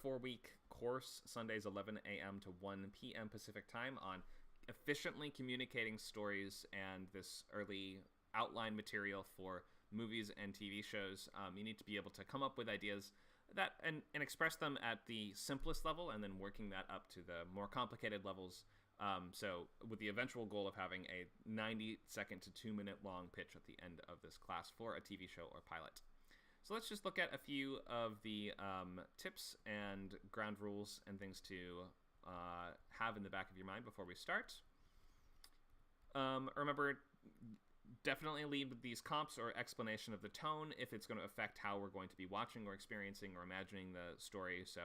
4-week course, Sundays 11 a.m. to 1 p.m. Pacific time, on efficiently communicating stories and this early outline material for movies and TV shows. You need to be able to come up with ideas that and express them at the simplest level, and then working that up to the more complicated levels. So with the eventual goal of having a 90-second to 2-minute long pitch at the end of this class for a TV show or pilot. So let's just look at a few of the tips and ground rules and things to have in the back of your mind before we start. Remember, definitely lead with these comps or explanation of the tone if it's going to affect how we're going to be watching or experiencing or imagining the story. So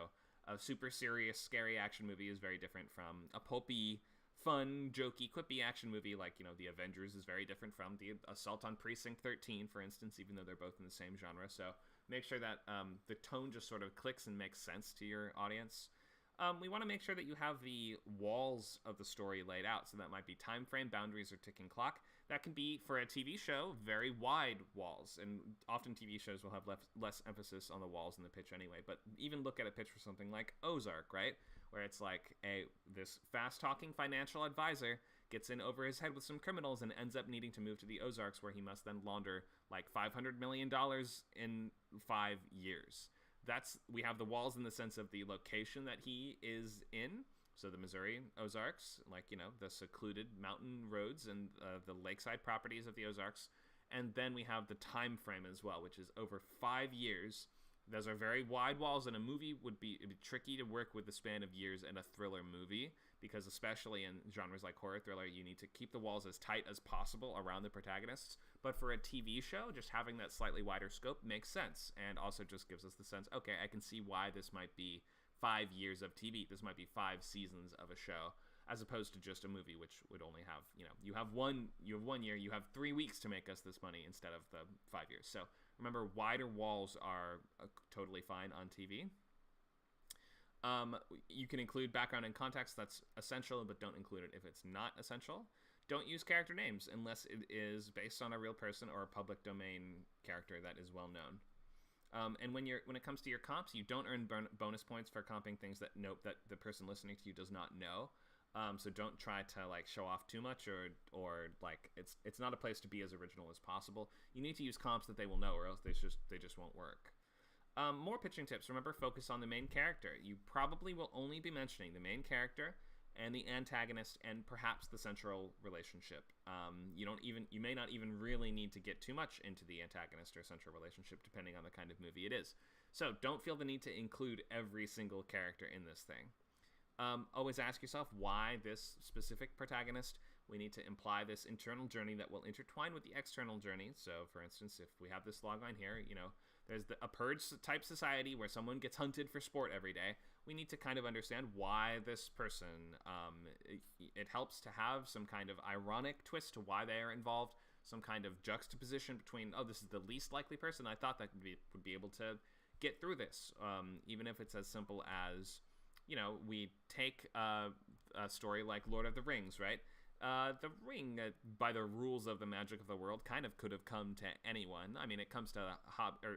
a super serious, scary action movie is very different from a pulpy, fun, jokey, quippy action movie like, The Avengers is very different from the Assault on Precinct 13, for instance, even though they're both in the same genre. So make sure that the tone just sort of clicks and makes sense to your audience. We want to make sure that you have the walls of the story laid out. So that might be time frame, boundaries, or ticking clock. That can be, for a TV show, very wide walls. And often TV shows will have less emphasis on the walls in the pitch anyway. But even look at a pitch for something like Ozark, right? Where it's like this fast-talking financial advisor gets in over his head with some criminals and ends up needing to move to the Ozarks, where he must then launder like $500 million in 5 years. We have the walls in the sense of the location that he is in. So the Missouri Ozarks, the secluded mountain roads and the lakeside properties of the Ozarks. And then we have the time frame as well, which is over 5 years. Those are very wide walls, and a movie it'd be tricky to work with the span of years in a thriller movie, because especially in genres like horror thriller, you need to keep the walls as tight as possible around the protagonists. But for a TV show, just having that slightly wider scope makes sense, and also just gives us the sense, okay, I can see why this might be 5 years of TV. This might be 5 seasons of a show, as opposed to just a movie, which would only have, you have 1 year, you have 3 weeks to make us this money instead of the 5 years. So remember, wider walls are totally fine on TV. You can include background and context. That's essential, but don't include it if it's not essential. Don't use character names unless it is based on a real person or a public domain character that is well known. And when it comes to your comps, you don't earn bonus points for comping things that the person listening to you does not know. So don't try to show off too much, or it's not a place to be as original as possible. You need to use comps that they will know, or else they just won't work. More pitching tips. Remember, focus on the main character. You probably will only be mentioning the main character and the antagonist and perhaps the central relationship. You may not even really need to get too much into the antagonist or central relationship, depending on the kind of movie it is. So don't feel the need to include every single character in this thing. Always ask yourself why this specific protagonist. We need to imply this internal journey that will intertwine with the external journey. So, for instance, if we have this logline here, there's a purge-type society where someone gets hunted for sport every day. We need to kind of understand why this person, it helps to have some kind of ironic twist to why they are involved, some kind of juxtaposition between, this is the least likely person I thought that would be able to get through this, even if it's as simple as, we take a story like Lord of the Rings, right? The ring, by the rules of the magic of the world, kind of could have come to anyone. I mean, it comes to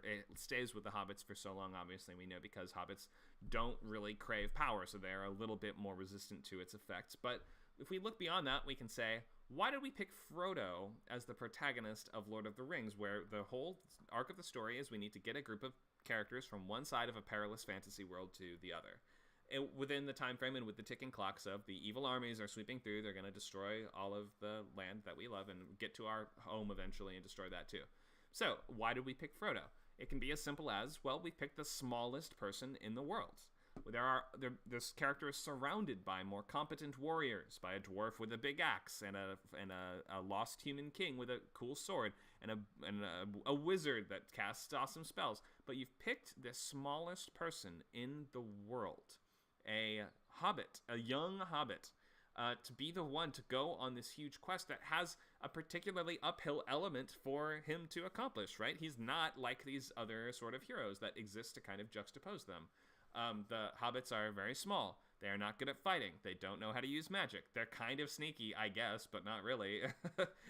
it stays with the hobbits for so long, obviously, we know, because hobbits don't really crave power, so they're a little bit more resistant to its effects. But if we look beyond that, we can say, why did we pick Frodo as the protagonist of Lord of the Rings, where the whole arc of the story is we need to get a group of characters from one side of a perilous fantasy world to the other? Within the time frame and with the ticking clocks of the evil armies are sweeping through, they're going to destroy all of the land that we love and get to our home eventually and destroy that too. So why did we pick Frodo? It can be as simple as, we picked the smallest person in the world. This character is surrounded by more competent warriors, by a dwarf with a big axe and a lost human king with a cool sword and a wizard that casts awesome spells. But you've picked the smallest person in the world. A hobbit, a young hobbit, to be the one to go on this huge quest that has a particularly uphill element for him to accomplish, right? He's not like these other sort of heroes that exist to kind of juxtapose them. The hobbits are very small. They are not good at fighting. They don't know how to use magic. They're kind of sneaky, I guess, but not really,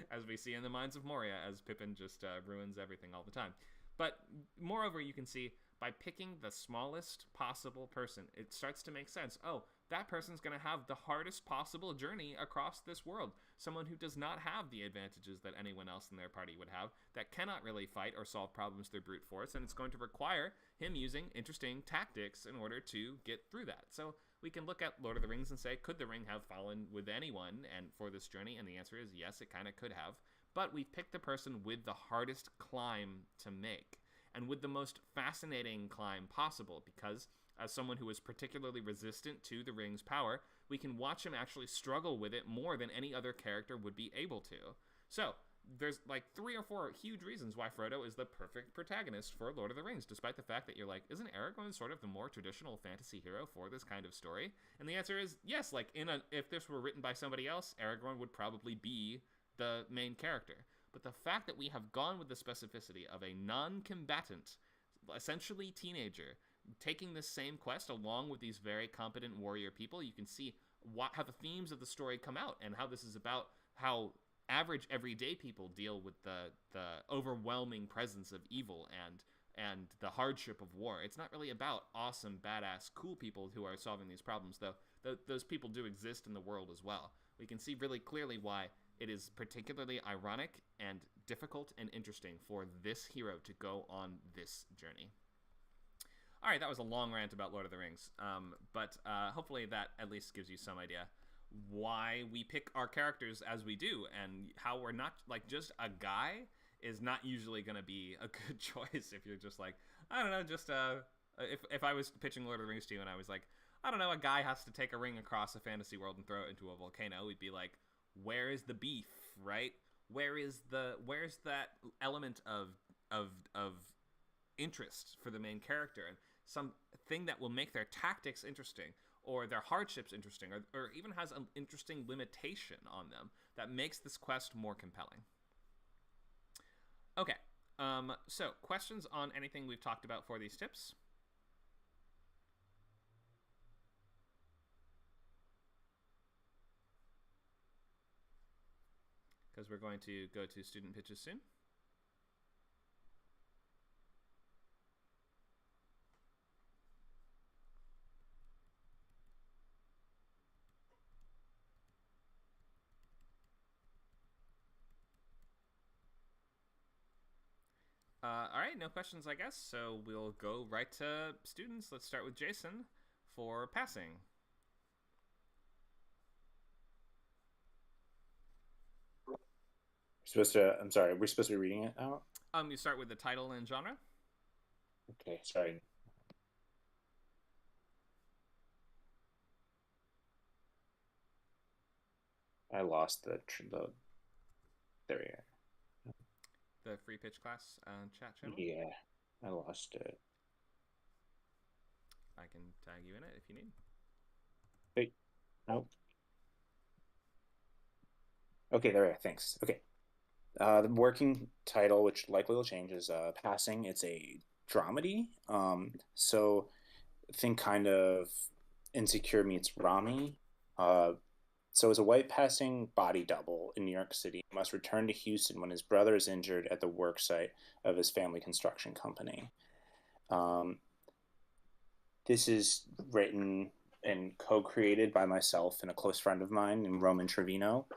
as we see in the Mines of Moria, as Pippin just ruins everything all the time. But moreover, you can see by picking the smallest possible person, it starts to make sense. Oh, that person's going to have the hardest possible journey across this world. Someone who does not have the advantages that anyone else in their party would have, that cannot really fight or solve problems through brute force, and it's going to require him using interesting tactics in order to get through that. So we can look at Lord of the Rings and say, could the ring have fallen with anyone and for this journey? And the answer is yes, it kind of could have. But we've picked the person with the hardest climb to make, and with the most fascinating climb possible, because as someone who is particularly resistant to the ring's power, we can watch him actually struggle with it more than any other character would be able to. So there's like 3 or 4 huge reasons why Frodo is the perfect protagonist for Lord of the Rings, despite the fact that you're like, isn't Aragorn sort of the more traditional fantasy hero for this kind of story? And the answer is yes. Like, if this were written by somebody else, Aragorn would probably be the main character. But the fact that we have gone with the specificity of a non-combatant, essentially teenager, taking this same quest along with these very competent warrior people, you can see how the themes of the story come out, and how this is about how average everyday people deal with the overwhelming presence of evil and the hardship of war. It's not really about awesome, badass, cool people who are solving these problems, though those people do exist in the world as well. We can see really clearly why it is particularly ironic and difficult and interesting for this hero to go on this journey. All right, that was a long rant about Lord of the Rings, but hopefully that at least gives you some idea why we pick our characters as we do, and how we're not, like, just a guy is not usually going to be a good choice if you're just like, I don't know, just if I was pitching Lord of the Rings to you and I was like, I don't know, a guy has to take a ring across a fantasy world and throw it into a volcano, we'd be like, where is the beef, right? Where's that element of interest for the main character, and something that will make their tactics interesting, or their hardships interesting, or even has an interesting limitation on them that makes this quest more compelling. Okay, so questions on anything we've talked about for these tips? Because we're going to go to student pitches soon. All right, no questions, I guess. So we'll go right to students. Let's start with Jason for passing. I'm sorry, we're supposed to be reading it out? You start with the title and genre. Okay, sorry. I lost the there we are. The free pitch class chat channel. Yeah, I lost it. I can tag you in it if you need. Wait, nope. Okay, there we are. Thanks. Okay. The working title, which likely will change, is Passing. It's a dramedy. So think kind of Insecure meets Rami. So as a white passing body double in New York City, he must return to Houston when his brother is injured at the work site of his family construction company. This is written and co-created by myself and a close friend of mine named Roman Trevino.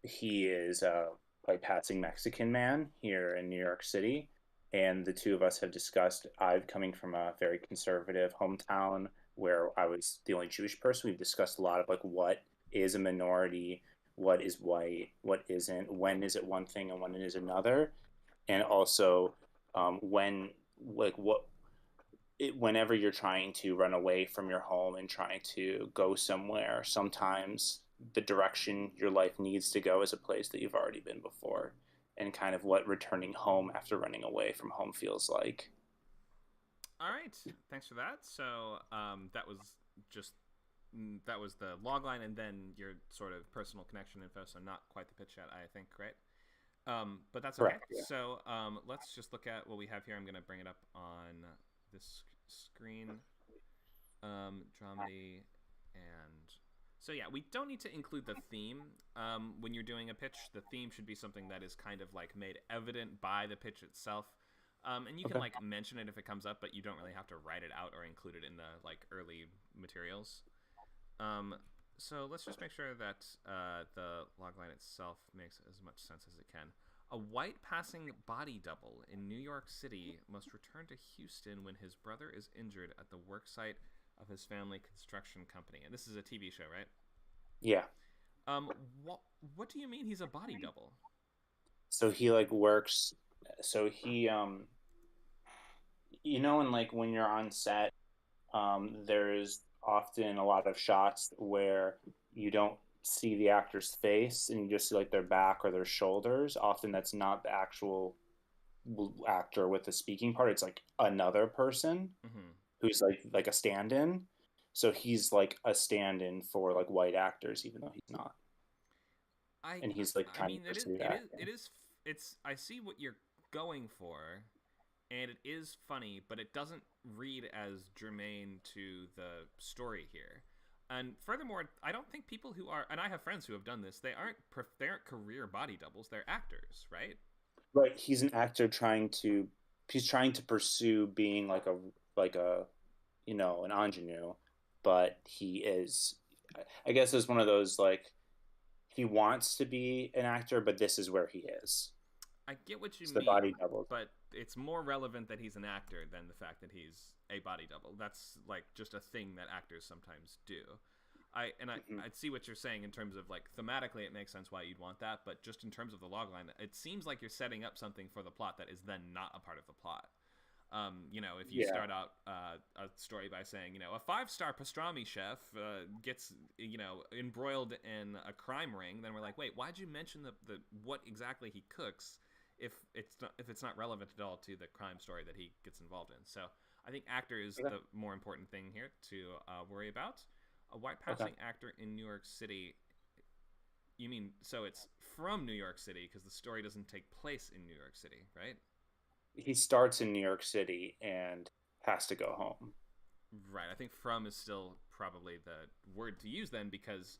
He is a white passing Mexican man here in New York City, and the two of us have discussed, I'm coming from a very conservative hometown where I was the only Jewish person. We've discussed a lot of like what is a minority, what is white, what isn't, when is it one thing and when it is another, and also when like whenever you're trying to run away from your home and trying to go somewhere, sometimes the direction your life needs to go is a place that you've already been before, and kind of what returning home after running away from home feels like. All right, thanks for that. So that was the log line, and then your sort of personal connection info. So not quite the pitch yet, I think, right? But that's okay. Correct, yeah. So let's just look at what we have here. I'm going to bring it up on this screen. Dramedy, and so yeah, we don't need to include the theme when you're doing a pitch. The theme should be something that is kind of like made evident by the pitch itself. And you can Okay. like mention it if it comes up, but you don't really have to write it out or include it in the like early materials. Um, so let's just make sure that the logline itself makes as much sense as it can. A white passing body double in New York City must return to Houston when his brother is injured at the worksite of his family construction company. And this is a TV show, right? Yeah. Um, what what do you mean he's a body double? So he like works. So he and like when you're on set, there's often a lot of shots where you don't see the actor's face and you just see like their back or their shoulders. Often that's not the actual actor with the speaking part. It's like another person Mm-hmm. who's like a stand-in. So he's like a stand-in for like white actors, even though he's not. I And he's like I trying to mean pursue it acting. is it's I see what you're going for, and it is funny, but it doesn't read as germane to the story here. And furthermore, I don't think people who are, and I have friends who have done this, they aren't career body doubles, they're actors, right? Right, he's an actor he's trying to pursue being like a an ingenue, but he is, I guess, is one of those like he wants to be an actor, but this is where he is. I get what you It's the mean, body doubles. but it's more relevant that he's an actor than the fact that he's a body double. That's like just a thing that actors sometimes do. Mhm. I'd see what you're saying in terms of like thematically it makes sense why you'd want that, but just in terms of the logline, it seems like you're setting up something for the plot that is then not a part of the plot. If you Yeah. start out a story by saying, a 5-star pastrami chef gets, embroiled in a crime ring, then we're like, wait, why'd you mention the what exactly he cooks if it's not relevant at all to the crime story that he gets involved in? So I think actor is Okay. the more important thing here to worry about. A white Okay. passing actor in New York City. You mean so it's from New York City because the story doesn't take place in New York City, right? He starts in New York City and has to go home. Right. I think from is still probably the word to use then because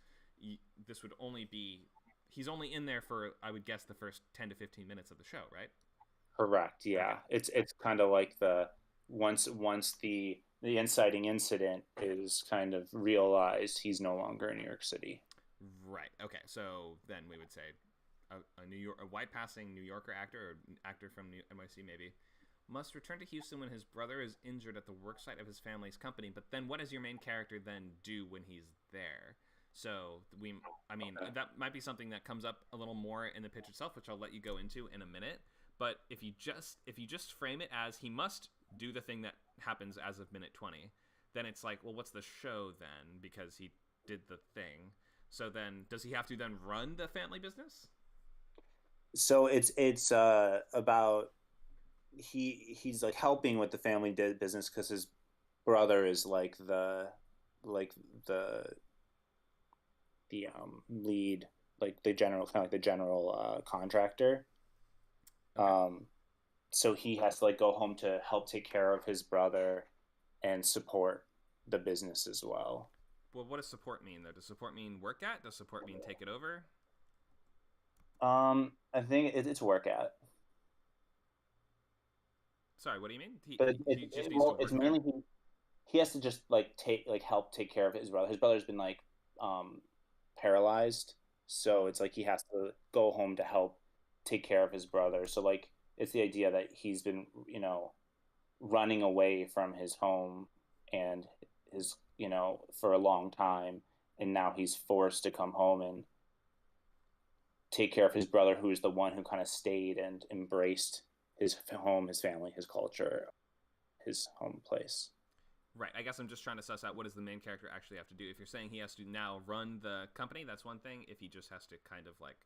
this would only be he's only in there for I would guess the first 10 to 15 minutes of the show, right? Correct. Okay. Yeah. It's kind of like the once the inciting incident is kind of realized, he's no longer in New York City. Right. Okay. So then we would say a white passing New Yorker actor or actor from NYC maybe must return to Houston when his brother is injured at the worksite of his family's company. But then what does your main character then do when he's there? So I mean, Okay. that might be something that comes up a little more in the pitch itself, which I'll let you go into in a minute. But if you just frame it as he must do the thing that happens as of minute 20, then it's like, well, what's the show then? Because he did the thing. So then, does he have to then run the family business? So it's about he's like helping with the family business because his brother is like the lead, like the general, kind of like the general contractor. Okay. um so he has to like go home to help take care of his brother and support the business as well. Well, what does support mean though? Does support mean work at? Does support mean take it over? I think it's work at, Sorry, what do you mean? He but he, it, he just it needs to well, it's work there. mainly he has to just like help take care of his brother. His brother's been like paralyzed, so it's like he has to go home to help take care of his brother. So like it's the idea that he's been running away from his home and his for a long time, and now he's forced to come home and take care of his brother, who is the one who kind of stayed and embraced his home, his family, his culture, his home place. Right. I guess I'm just trying to suss out what does the main character actually have to do. If you're saying he has to now run the company, that's one thing. If he just has to kind of like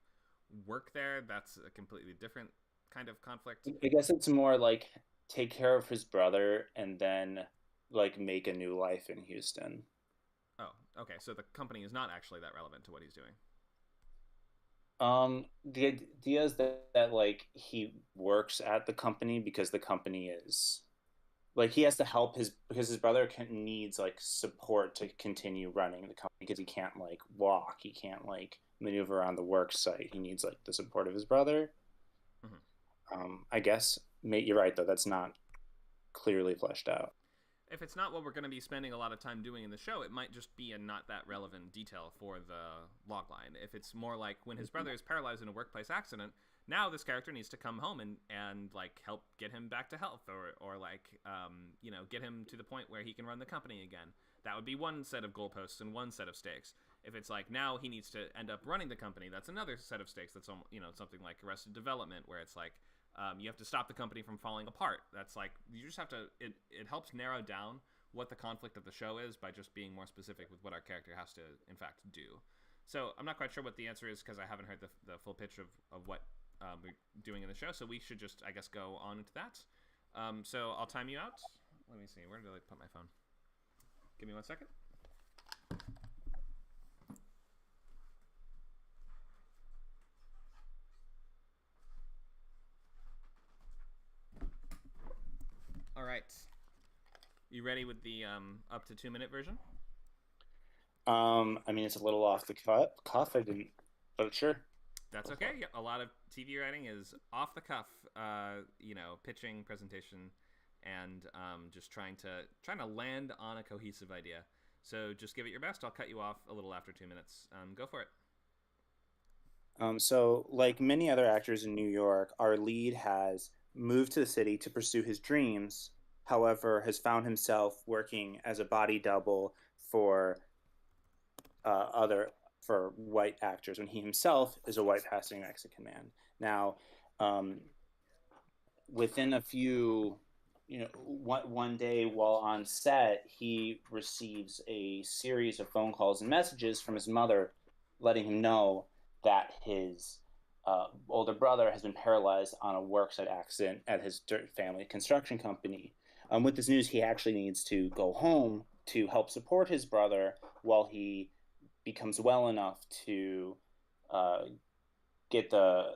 work there, that's a completely different kind of conflict. I guess it's more like take care of his brother and then like make a new life in Houston. Oh, okay. So the company is not actually that relevant to what he's doing. The idea is that like he works at the company because the company is like he has to help his because his brother needs like support to continue running the company because he can't like walk, he can't like maneuver around the work site. He needs like the support of his brother. Mm-hmm. I guess. You're right, though. That's not clearly fleshed out. If it's not what we're going to be spending a lot of time doing in the show, it might just be a not that relevant detail for the logline. If it's more like when his brother is paralyzed in a workplace accident, now this character needs to come home and like help get him back to health, or like get him to the point where he can run the company again. That would be one set of goalposts and one set of stakes. If it's like now he needs to end up running the company, that's another set of stakes. That's something like Arrested Development, where it's like you have to stop the company from falling apart. That's like you just have to. It helps narrow down what the conflict of the show is by just being more specific with what our character has to in fact do. So I'm not quite sure what the answer is because I haven't heard the full pitch of what we're doing in the show. So we should just, I guess, go on into that. So I'll time you out. Let me see. Where did I put my phone? Give me 1 second. All right. You ready with the up to 2 minute version? I mean, it's a little off the cuff. I didn't, but sure. That's okay. Yeah, a lot of TV writing is off the cuff. Pitching, presentation, and just trying to land on a cohesive idea. So just give it your best. I'll cut you off a little after 2 minutes. Go for it. So, like many other actors in New York, our lead has moved to the city to pursue his dreams. However, has found himself working as a body double for for white actors when he himself is a white passing Mexican man. Now, within a few, one day while on set, he receives a series of phone calls and messages from his mother letting him know that his older brother has been paralyzed on a worksite accident at his family construction company. With this news, he actually needs to go home to help support his brother while he becomes well enough to get the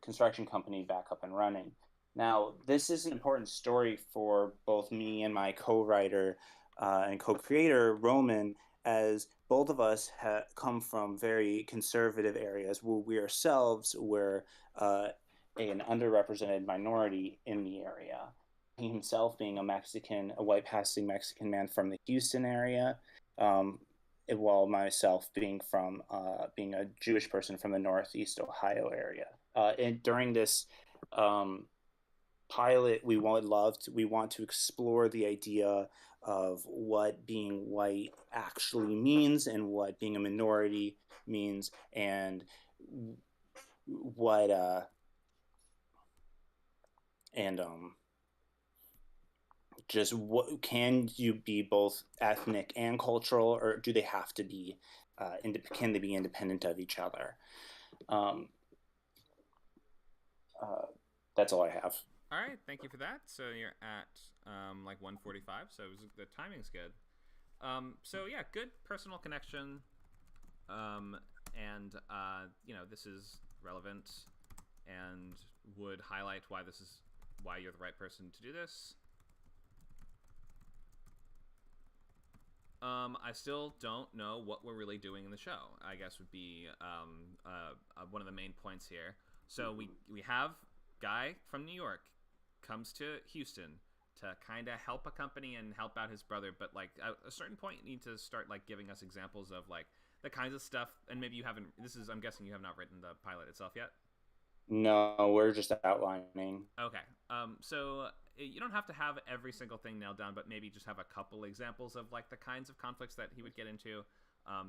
construction company back up and running. Now, this is an important story for both me and my co-writer and co-creator, Roman, as both of us come from very conservative areas where we ourselves were an underrepresented minority in the area. He himself being a white passing Mexican man from the Houston area, while myself being a Jewish person from the Northeast Ohio area. And during this pilot, we want to explore the idea of what being white actually means and what being a minority means, and just what can you be both ethnic and cultural, or do they have to be can they be independent of each other? That's all I have. All right, thank you for that. So you're at like 1:45, so the timing's good. So yeah, good personal connection, and this is relevant and would highlight why you're the right person to do this. I still don't know what we're really doing in the show, I guess would be one of the main points here. So we have guy from New York comes to Houston to kind of help a company and help out his brother, but like at a certain point you need to start like giving us examples of like the kinds of stuff, and maybe you haven't, I'm guessing you have not written the pilot itself yet? No, we're just outlining. Okay. So you don't have to have every single thing nailed down, but maybe just have a couple examples of like the kinds of conflicts that he would get into,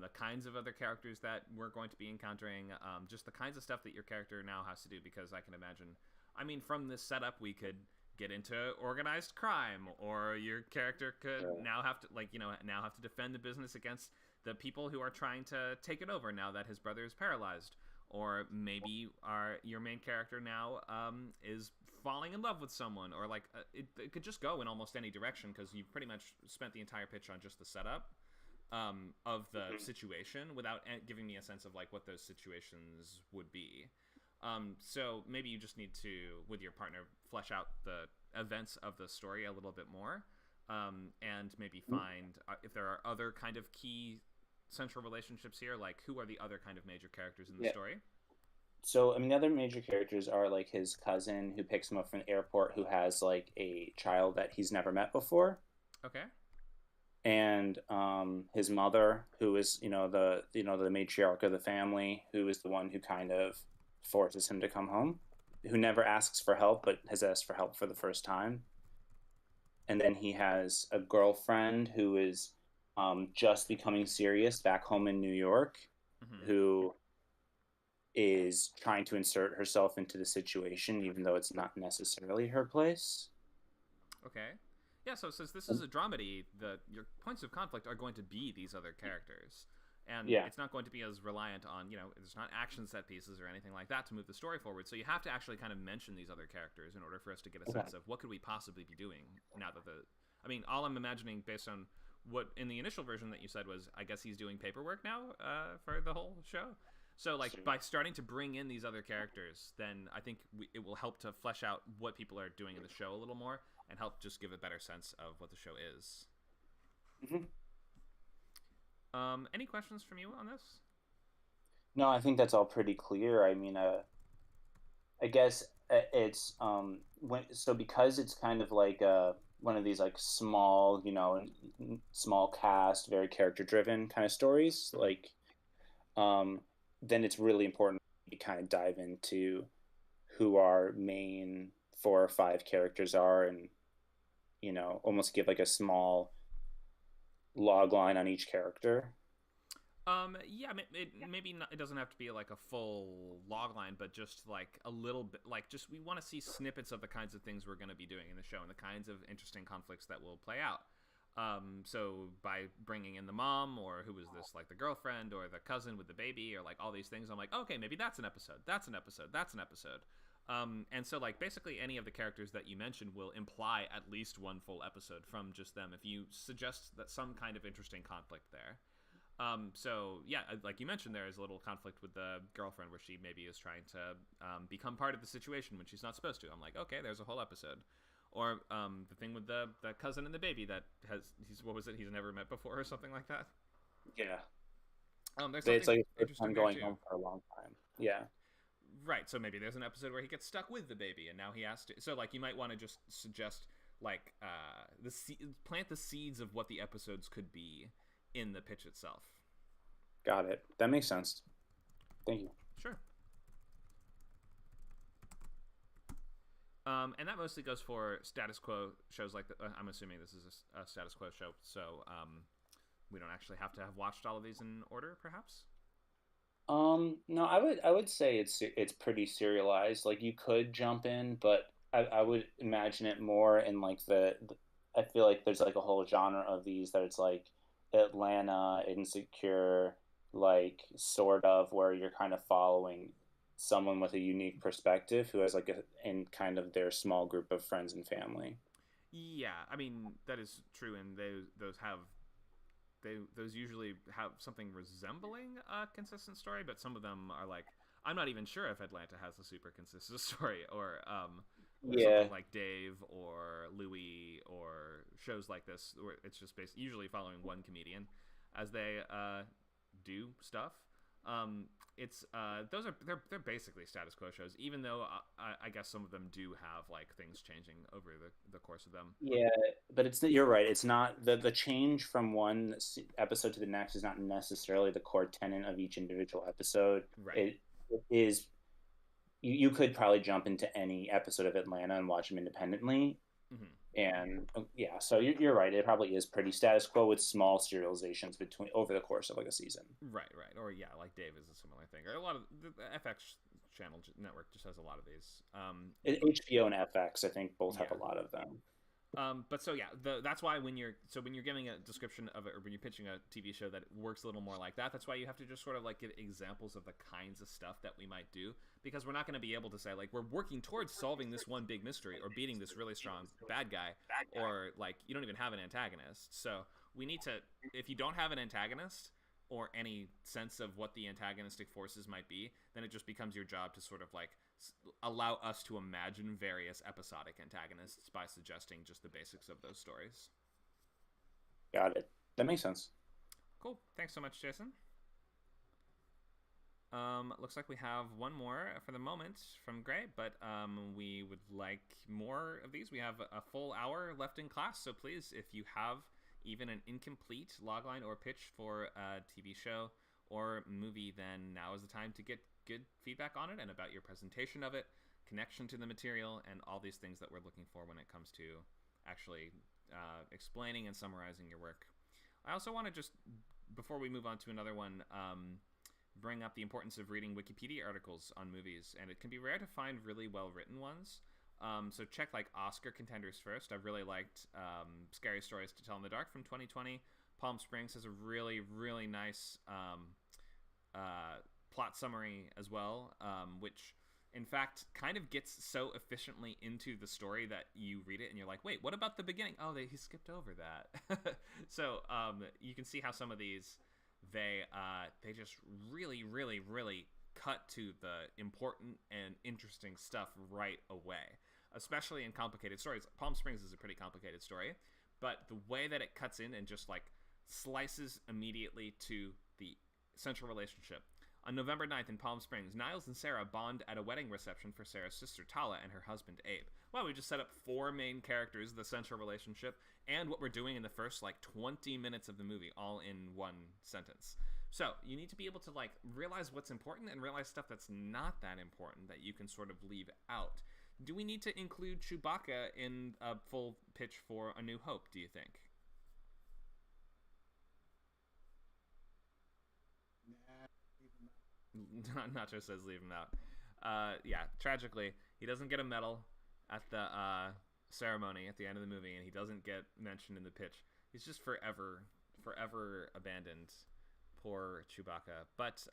the kinds of other characters that we're going to be encountering, just the kinds of stuff that your character now has to do, because I can imagine, I mean, from this setup, we could get into organized crime, or your character could now have to defend the business against the people who are trying to take it over now that his brother is paralyzed. Or maybe your main character now is falling in love with someone, or like it could just go in almost any direction, because you've pretty much spent the entire pitch on just the setup of the situation without giving me a sense of like what those situations would be. So maybe you just need to, with your partner, flesh out the events of the story a little bit more, and maybe find if there are other kind of key central relationships here, like who are the other kind of major characters in the story. So I mean, the other major characters are like his cousin who picks him up from the airport, who has like a child that he's never met before, Okay. and his mother, who is the matriarch of the family, who is the one who kind of forces him to come home, who never asks for help but has asked for help for the first time. And then he has a girlfriend who is just becoming serious back home in New York, Hmm. who is trying to insert herself into the situation, even though it's not necessarily her place. Okay. Yeah, so since this is a dramedy, your points of conflict are going to be these other characters. And Yeah, it's not going to be as reliant on, there's not action set pieces or anything like that to move the story forward. So you have to actually kind of mention these other characters in order for us to get a okay. sense of what could we possibly be doing now that I mean, all I'm imagining based on what in the initial version that you said was, I guess he's doing paperwork now for the whole show. So, like, by starting to bring in these other characters, then I think it will help to flesh out what people are doing in the show a little more and help just give a better sense of what the show is. Mhm. Any questions from you on this? No, I think that's all pretty clear. I mean, I guess it's because it's kind of like one of these like small, small cast, very character driven kind of stories. Mm-hmm. Like, um, then it's really important to kind of dive into who our main 4 or 5 characters are, and almost give like a small log line on each character. Yeah, maybe not, it doesn't have to be like a full log line, but just like a little bit, like just we want to see snippets of the kinds of things we're going to be doing in the show and the kinds of interesting conflicts that will play out. So by bringing in the mom, or who was this, like the girlfriend or the cousin with the baby, or like all these things, I'm like, okay, maybe that's an episode. That's an episode. That's an episode. And so like basically any of the characters that you mentioned will imply at least one full episode from just them if you suggest that some kind of interesting conflict there. So yeah, like you mentioned, there is a little conflict with the girlfriend where she maybe is trying to become part of the situation when she's not supposed to. I'm like, okay, there's a whole episode. Or the thing with the cousin and the baby that he's what was it, he's never met before or something like that. Yeah, There's it's something like his first interesting time there going too. home for a long time. Yeah, Right. So maybe there's an episode where he gets stuck with the baby and now he has to. So like you might want to just suggest like plant the seeds of what the episodes could be in the pitch itself. got it. That makes sense. Thank you. Sure. And that mostly goes for status quo shows like I'm assuming this is a status quo show, so we don't actually have to have watched all of these in order, perhaps. No, I would say it's pretty serialized. Like you could jump in, but I would imagine it more in like I feel like there's like a whole genre of these that it's like Atlanta, Insecure, like sort of where you're kind of following someone with a unique perspective who has like in kind of their small group of friends and family. Yeah, I mean that is true, and those usually have something resembling a consistent story, but some of them are like I'm not even sure if Atlanta has a super consistent story, or something Yeah, like Dave or Louis or shows like this where it's just usually following one comedian as they do stuff. It's those are they're basically status quo shows, even though I guess some of them do have like things changing over the course of them. yeah, but you're right. It's not the change from one episode to the next is not necessarily the core tenet of each individual episode. Right. It is you could probably jump into any episode of Atlanta and watch them independently. Hmm. And yeah, so you're right. It probably is pretty status quo with small serializations between over the course of like a season. Right, right. Or yeah, like Dave is a similar thing. Or a lot of the FX channel network just has a lot of these. HBO and FX, I think, both have Yeah. a lot of them. But so yeah, that's why when you're giving a description of it, or when you're pitching a TV show that works a little more like that, that's why you have to just sort of like give examples of the kinds of stuff that we might do, because we're not going to be able to say like we're working towards solving this one big mystery or beating this really strong bad guy, or like you don't even have an antagonist. So we need to, if you don't have an antagonist or any sense of what the antagonistic forces might be, then it just becomes your job to sort of like allow us to imagine various episodic antagonists by suggesting just the basics of those stories. Got it. That makes sense. Cool. Thanks so much, Jason. Looks like we have one more for the moment from Gray, but we would like more of these. We have a full hour left in class, so please, if you have even an incomplete logline or pitch for a TV show or movie, then now is the time to get good feedback on it and about your presentation of it, connection to the material, and all these things that we're looking for when it comes to actually explaining and summarizing your work. I also want to just, before we move on to another one, bring up the importance of reading Wikipedia articles on movies, and it can be rare to find really well-written ones. So check like Oscar contenders first. I've really liked Scary Stories to Tell in the Dark from 2020. Palm Springs has a really, really nice plot summary as well, which in fact kind of gets so efficiently into the story that you read it and you're like, wait, what about the beginning? Oh, he skipped over that. So you can see how some of these, they just really, really, really cut to the important and interesting stuff right away, especially in complicated stories. Palm Springs is a pretty complicated story, but the way that it cuts in and just like slices immediately to the central relationship. On November 9th in Palm Springs, Niles and Sarah bond at a wedding reception for Sarah's sister Tala and her husband Abe. Wow, we just set up 4 main characters, the central relationship, and what we're doing in the first like 20 minutes of the movie, all in one sentence. So you need to be able to like realize what's important and realize stuff that's not that important that you can sort of leave out. Do we need to include Chewbacca in a full pitch for A New Hope, do you think? Nacho says leave him out. Yeah, tragically, he doesn't get a medal at the ceremony at the end of the movie, and he doesn't get mentioned in the pitch. He's just forever abandoned. Poor Chewbacca. But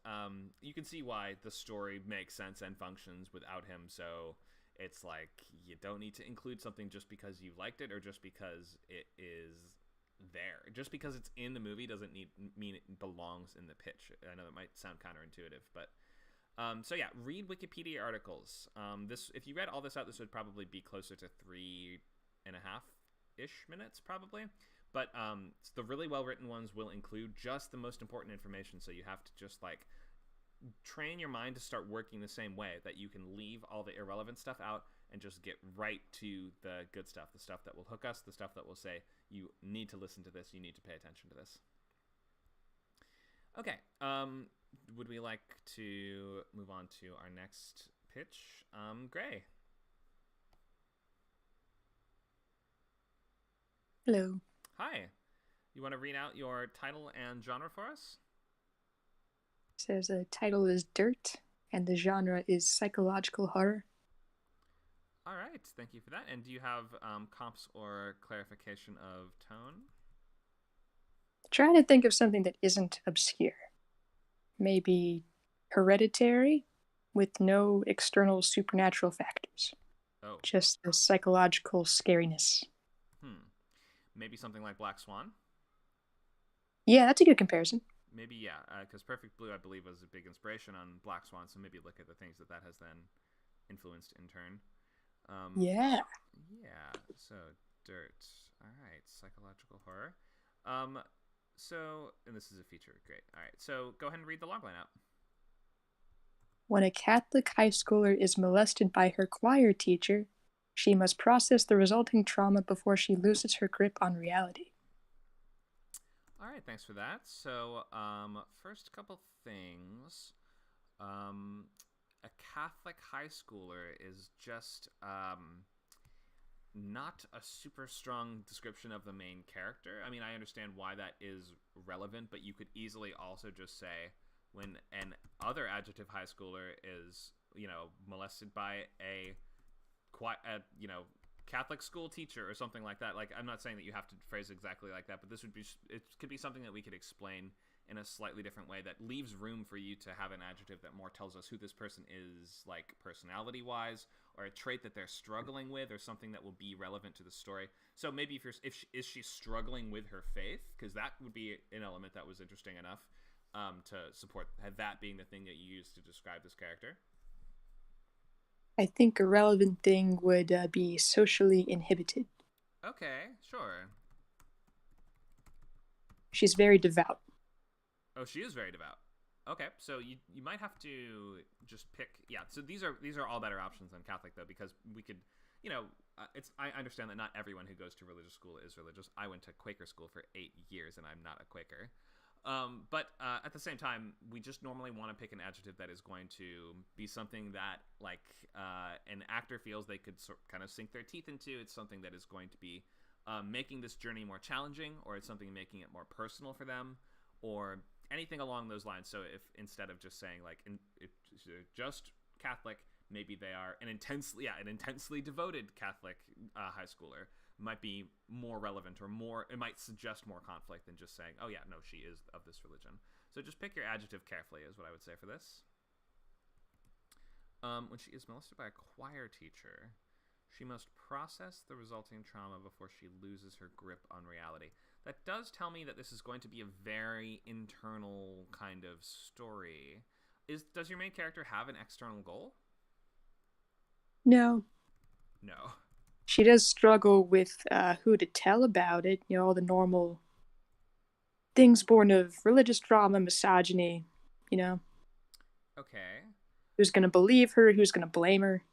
you can see why the story makes sense and functions without him, so it's like you don't need to include something just because you liked it or just because it is there. Just because it's in the movie doesn't mean it belongs in the pitch. I know that might sound counterintuitive, but so yeah, read Wikipedia articles. If you read all this out, this would probably be closer to 3.5-ish minutes probably. But the really well-written ones will include just the most important information, so you have to just like train your mind to start working the same way, that you can leave all the irrelevant stuff out and just get right to the good stuff, the stuff that will hook us, the stuff that will say, you need to listen to this, you need to pay attention to this. Okay, would we like to move on to our next pitch? Gray. Hello. Hi. You want to read out your title and genre for us? It says the title is Dirt, and the genre is psychological horror. All right, thank you for that. And do you have comps or clarification of tone? Try to think of something that isn't obscure. Maybe Hereditary, with no external supernatural factors. Oh. Just the psychological scariness. Maybe something like Black Swan? Yeah, that's a good comparison. Maybe, yeah, because Perfect Blue, I believe, was a big inspiration on Black Swan, so maybe look at the things that has then influenced in turn. Yeah. Yeah, so Dirt. All right, psychological horror. So, and this is a feature, great. All right, so go ahead and read the logline out. When a Catholic high schooler is molested by her choir teacher, she must process the resulting trauma before she loses her grip on reality. All right, thanks for that. So, first couple things. A Catholic high schooler is just not a super strong description of the main character. I mean, I understand why that is relevant, but you could easily also just say when an other adjective high schooler is, molested by a Catholic school teacher or something like that. Like, I'm not saying that you have to phrase exactly like that, but it could be something that we could explain in a slightly different way that leaves room for you to have an adjective that more tells us who this person is, like personality-wise, or a trait that they're struggling with, or something that will be relevant to the story. So maybe is she struggling with her faith? Because that would be an element that was interesting enough to support that being the thing that you use to describe this character. I think a relevant thing would be socially inhibited. Okay, sure. She's very devout. Oh, she is very devout. Okay, so you might have to just pick. Yeah, so these are all better options than Catholic though, because we could, I understand that not everyone who goes to religious school is religious. I went to Quaker school for 8 years, and I'm not a Quaker. But at the same time, we just normally want to pick an adjective that is going to be something that like an actor feels they could kind of sink their teeth into. It's something that is going to be making this journey more challenging, or it's something making it more personal for them, or anything along those lines. So if instead of just saying like just Catholic, maybe they are an intensely devoted Catholic high schooler, might be more relevant, or more, it might suggest more conflict than just saying, oh yeah, no, she is of this religion. So just pick your adjective carefully is what I would say for this. When she is molested by a choir teacher, she must process the resulting trauma before she loses her grip on reality. That does tell me that this is going to be a very internal kind of story. Does your main character have an external goal? No. No. She does struggle with who to tell about it. All the normal things born of religious trauma, misogyny. Okay. Who's going to believe her? Who's going to blame her?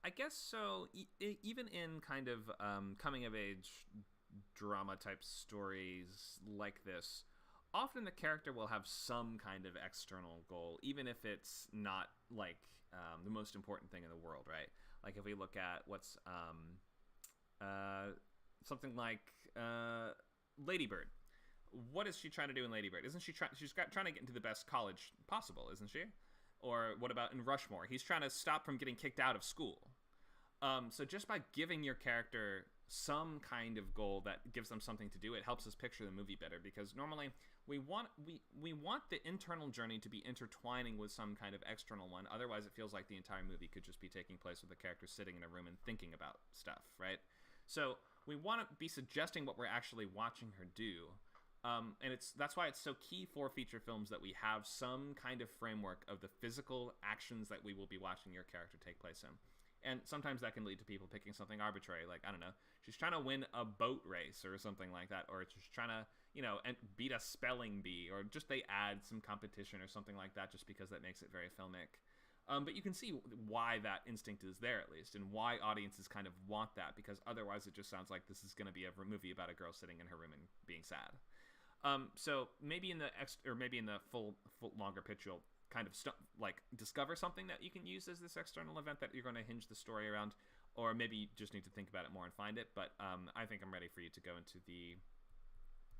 I guess so. Even in kind of coming of age drama type stories like this, often the character will have some kind of external goal, even if it's not like the most important thing in the world, right? Like if we look at what's something like Lady Bird. What is she trying to do in Lady Bird? Isn't she trying to get into the best college possible, isn't she? Or what about in Rushmore? He's trying to stop from getting kicked out of school. So just by giving your character some kind of goal that gives them something to do, it helps us picture the movie better, because normally we want the internal journey to be intertwining with some kind of external one. Otherwise, it feels like the entire movie could just be taking place with the character sitting in a room and thinking about stuff, right? So we want to be suggesting what we're actually watching her do. And that's why it's so key for feature films that we have some kind of framework of the physical actions that we will be watching your character take place in. And sometimes that can lead to people picking something arbitrary, like, I don't know, she's trying to win a boat race or something like that, or she's trying to, and beat a spelling bee, or just they add some competition or something like that just because that makes it very filmic. But you can see why that instinct is there, at least, and why audiences kind of want that, because otherwise it just sounds like this is going to be a movie about a girl sitting in her room and being sad. So maybe in the full longer pitch, you'll kind of discover something that you can use as this external event that you're going to hinge the story around, or maybe you just need to think about it more and find it. But I think I'm ready for you to go into the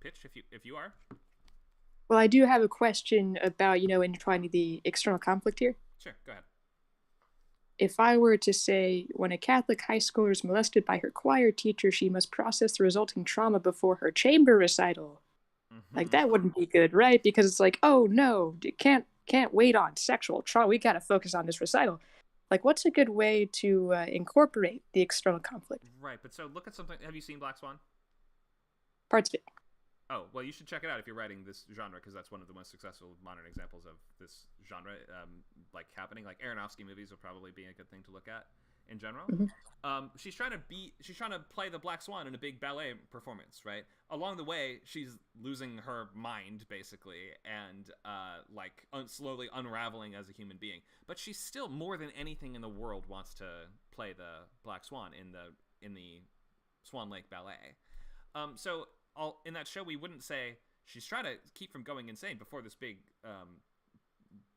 pitch if you are. Well, I do have a question about intertwining the external conflict here. Sure, go ahead. If I were to say, when a Catholic high schooler is molested by her choir teacher, she must process the resulting trauma before her chamber recital. Mm-hmm. Like, that wouldn't be good, right? Because it's like, oh no, it can't wait on sexual trauma. We got to focus on this recital. Like, what's a good way to incorporate the external conflict? Right, but so look at something. Have you seen Black Swan? Parts of it. Oh, well, you should check it out if you're writing this genre, because that's one of the most successful modern examples of this genre happening. Like, Aronofsky movies will probably be a good thing to look at in general. Mm-hmm. She's trying to play the Black Swan in a big ballet performance, right? Along the way, she's losing her mind basically, and slowly unraveling as a human being. But she's still, more than anything in the world, wants to play the Black Swan in the Swan Lake Ballet. So in that show, we wouldn't say she's trying to keep from going insane before this big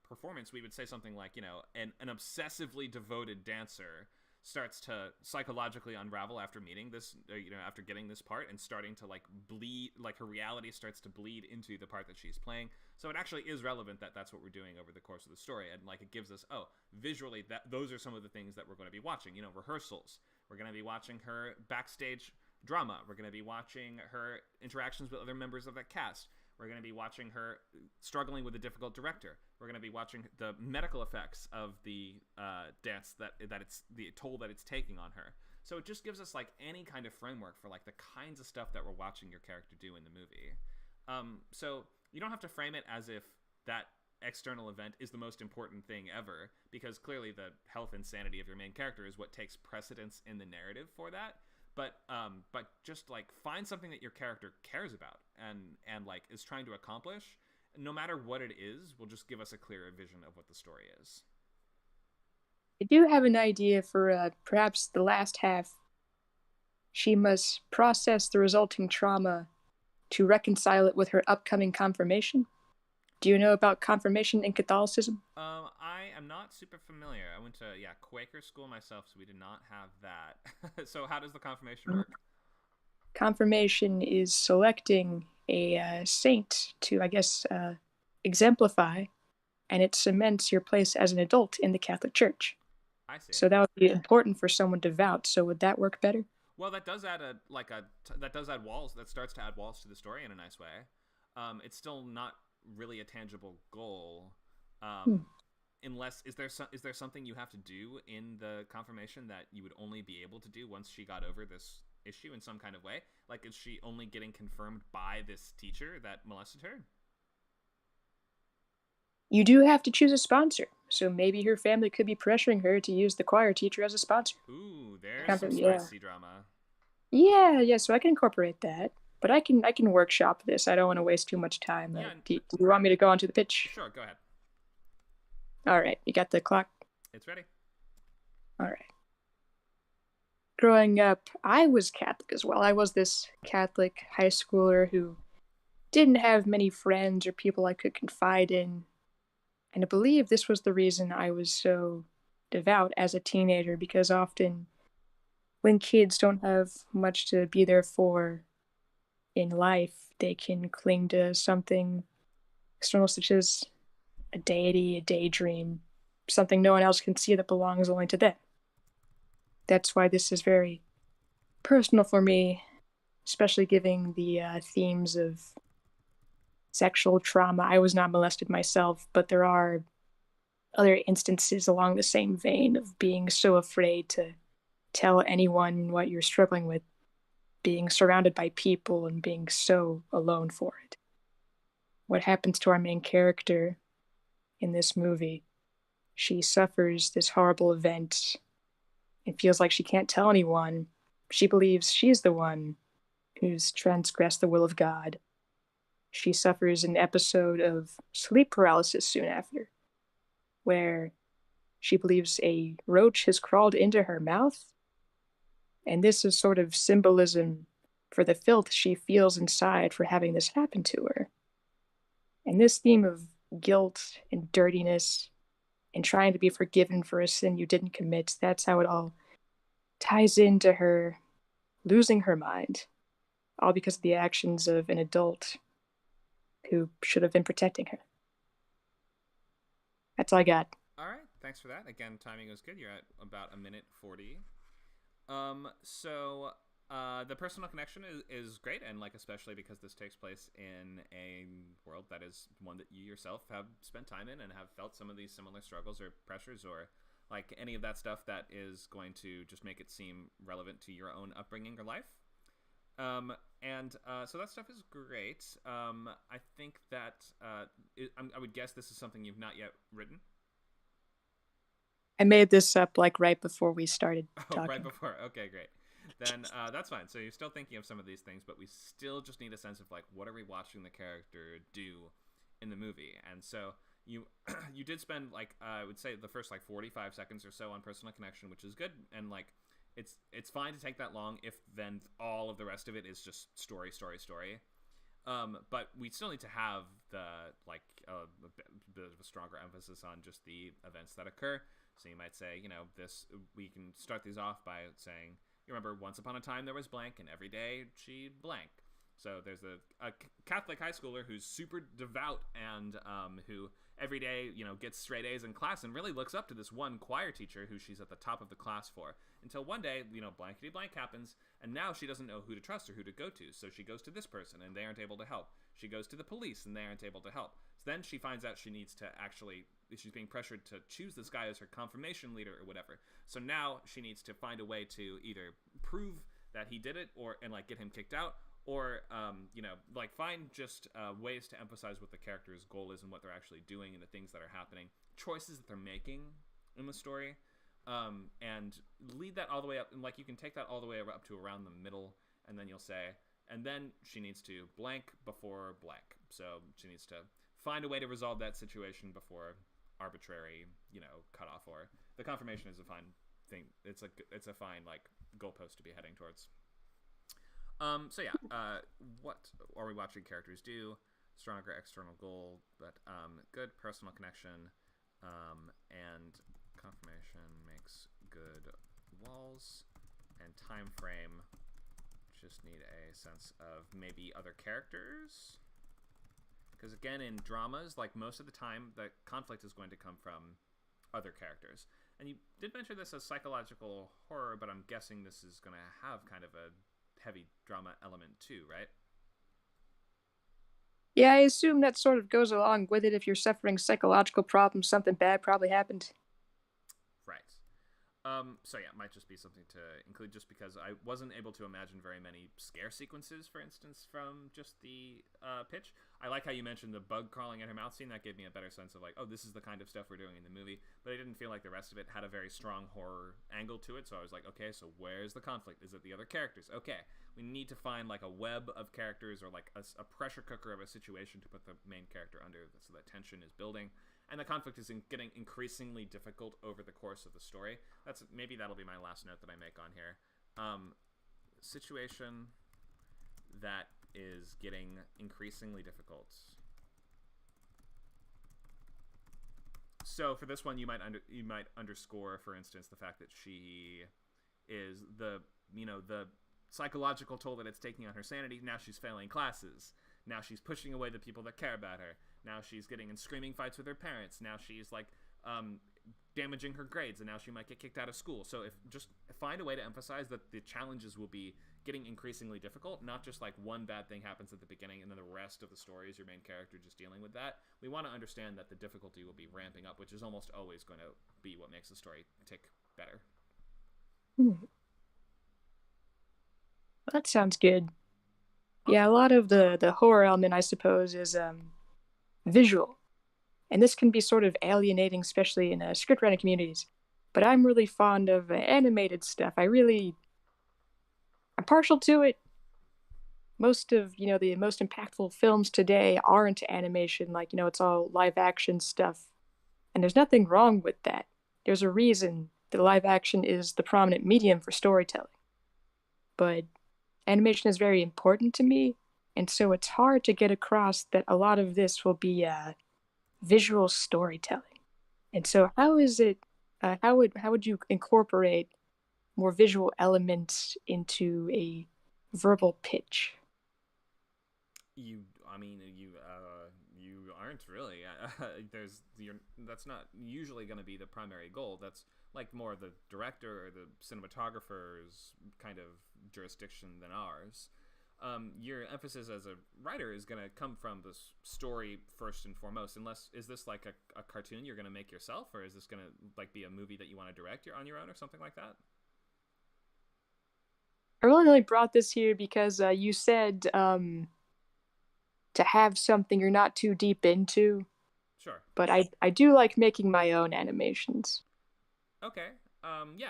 performance. We would say something like, an obsessively devoted dancer starts to psychologically unravel after meeting this, after getting this part, and starting to bleed, her reality starts to bleed into the part that she's playing. So it actually is relevant that that's what we're doing over the course of the story, and it gives us, visually, that those are some of the things that we're going to be watching. Rehearsals. We're going to be watching her backstage drama. We're going to be watching her interactions with other members of that cast. We're going to be watching her struggling with a difficult director. We're going to be watching the medical effects of the dance that it's the toll that it's taking on her. So it just gives us any kind of framework for the kinds of stuff that we're watching your character do in the movie. So you don't have to frame it as if that external event is the most important thing ever, because clearly the health and sanity of your main character is what takes precedence in the narrative for that. But just find something that your character cares about and is trying to accomplish, no matter what it is, will just give us a clearer vision of what the story is. I do have an idea for perhaps the last half. She must process the resulting trauma to reconcile it with her upcoming confirmation. Do you know about confirmation in Catholicism? I am not super familiar. I went to Quaker school myself, so we did not have that. So how does the confirmation work? Confirmation is selecting a saint to, I guess, exemplify, and it cements your place as an adult in the Catholic Church. I see. So that would be important for someone devout. So would that work better? Well, that does add that does add walls. That starts to add walls to the story in a nice way. It's still not really a tangible goal, unless is there something you have to do in the confirmation that you would only be able to do once she got over this issue in some kind of way? Like, is she only getting confirmed by this teacher that molested her? You do have to choose a sponsor, so maybe her family could be pressuring her to use the choir teacher as a sponsor. Ooh, there's some spicy drama. Yeah, so I can incorporate that, but I can workshop this. I don't want to waste too much time. Do you want me to go on to the pitch? Sure, go ahead. All right, you got the clock? It's ready. All right. Growing up, I was Catholic as well. I was this Catholic high schooler who didn't have many friends or people I could confide in. And I believe this was the reason I was so devout as a teenager, because often when kids don't have much to be there for in life, they can cling to something external, such as a deity, a daydream, something no one else can see that belongs only to them. That's why this is very personal for me, especially given the themes of sexual trauma. I was not molested myself, but there are other instances along the same vein of being so afraid to tell anyone what you're struggling with, being surrounded by people and being so alone for it. What happens to our main character in this movie? She suffers this horrible event and feels like she can't tell anyone. She believes she's the one who's transgressed the will of God. She suffers an episode of sleep paralysis soon after, where she believes a roach has crawled into her mouth. And this is sort of symbolism for the filth she feels inside for having this happen to her. And this theme of guilt and dirtiness and trying to be forgiven for a sin you didn't commit, that's how it all ties into her losing her mind, all because of the actions of an adult who should have been protecting her. That's all I got. All right, thanks for that. Again, timing was good. You're at about 1:40. So the personal connection is great, and like especially because this takes place in a world that is one that you yourself have spent time in and have felt some of these similar struggles or pressures or like any of that stuff that is going to just make it seem relevant to your own upbringing or life. So that stuff is great. I think that I would guess this is something you've not yet written. I made this up like right before we started talking. Right before. Okay, great. Then that's fine. So you're still thinking of some of these things, but we still just need a sense of like what are we watching the character do in the movie. And so you did spend like I would say the first like 45 seconds or so on personal connection, which is good, and like it's fine to take that long if then all of the rest of it is just story. But we still need to have the like a bit of a stronger emphasis on just the events that occur. So you might say, we can start these off by saying, you remember once upon a time there was blank, and every day she blank. So there's a Catholic high schooler who's super devout and who every day, gets straight A's in class and really looks up to this one choir teacher who she's at the top of the class for. Until one day, blankety blank happens, and now she doesn't know who to trust or who to go to. So she goes to this person, and they aren't able to help. She goes to the police, and they aren't able to help. So then she finds out she needs to she's being pressured to choose this guy as her confirmation leader or whatever. So now she needs to find a way to either prove that he did it and get him kicked out, or find just ways to emphasize what the character's goal is and what they're actually doing and the things that are happening, choices that they're making in the story, and lead that all the way up. And you can take that all the way up to around the middle, and then you'll say, and then she needs to blank before blank. So she needs to find a way to resolve that situation before arbitrary, cutoff, or the confirmation is a fine thing. It's a fine like goalpost to be heading towards. What are we watching characters do? Stronger external goal, but good personal connection, and confirmation makes good walls, and time frame. Just need a sense of maybe other characters. Because again, in dramas, like most of the time, the conflict is going to come from other characters. And you did mention this as psychological horror, but I'm guessing this is going to have kind of a heavy drama element too, right? Yeah, I assume that sort of goes along with it. If you're suffering psychological problems, something bad probably happened. Right. It might just be something to include, just because I wasn't able to imagine very many scare sequences, for instance, from just the pitch. I like how you mentioned the bug crawling in her mouth scene. That gave me a better sense of like, oh, this is the kind of stuff we're doing in the movie. But I didn't feel like the rest of it had a very strong horror angle to it. So I was like, okay, so where's the conflict? Is it the other characters? Okay, we need to find like a web of characters, or like a pressure cooker of a situation to put the main character under, so that tension is building. And the conflict is getting increasingly difficult over the course of the story. That'll be my last note that I make on here. Situation that is getting increasingly difficult. So for this one, you might underscore, for instance, the fact that she is the psychological toll that it's taking on her sanity. Now she's failing classes. Now she's pushing away the people that care about her. Now she's getting in screaming fights with her parents. Now she's like damaging her grades, and now she might get kicked out of school. So just find a way to emphasize that the challenges will be getting increasingly difficult, not just like one bad thing happens at the beginning and then the rest of the story is your main character just dealing with that. We want to understand that the difficulty will be ramping up, which is almost always going to be what makes the story tick better. That sounds good. Yeah, a lot of the horror element, I suppose, is visual. And this can be sort of alienating, especially in script writing communities. But I'm really fond of animated stuff. I'm partial to it. Most of, the most impactful films today aren't animation. Like, it's all live action stuff. And there's nothing wrong with that. There's a reason that live action is the prominent medium for storytelling. But animation is very important to me. And so it's hard to get across that a lot of this will be visual storytelling. And so how would you incorporate more visual elements into a verbal pitch? You aren't really. That's not usually going to be the primary goal. That's like more the director or the cinematographer's kind of jurisdiction than ours. Your emphasis as a writer is going to come from the story first and foremost. Is this like a cartoon you're going to make yourself, or is this going to like be a movie that you want to direct on your own or something like that? I really brought this here because you said to have something you're not too deep into. Sure. But I do like making my own animations. Okay.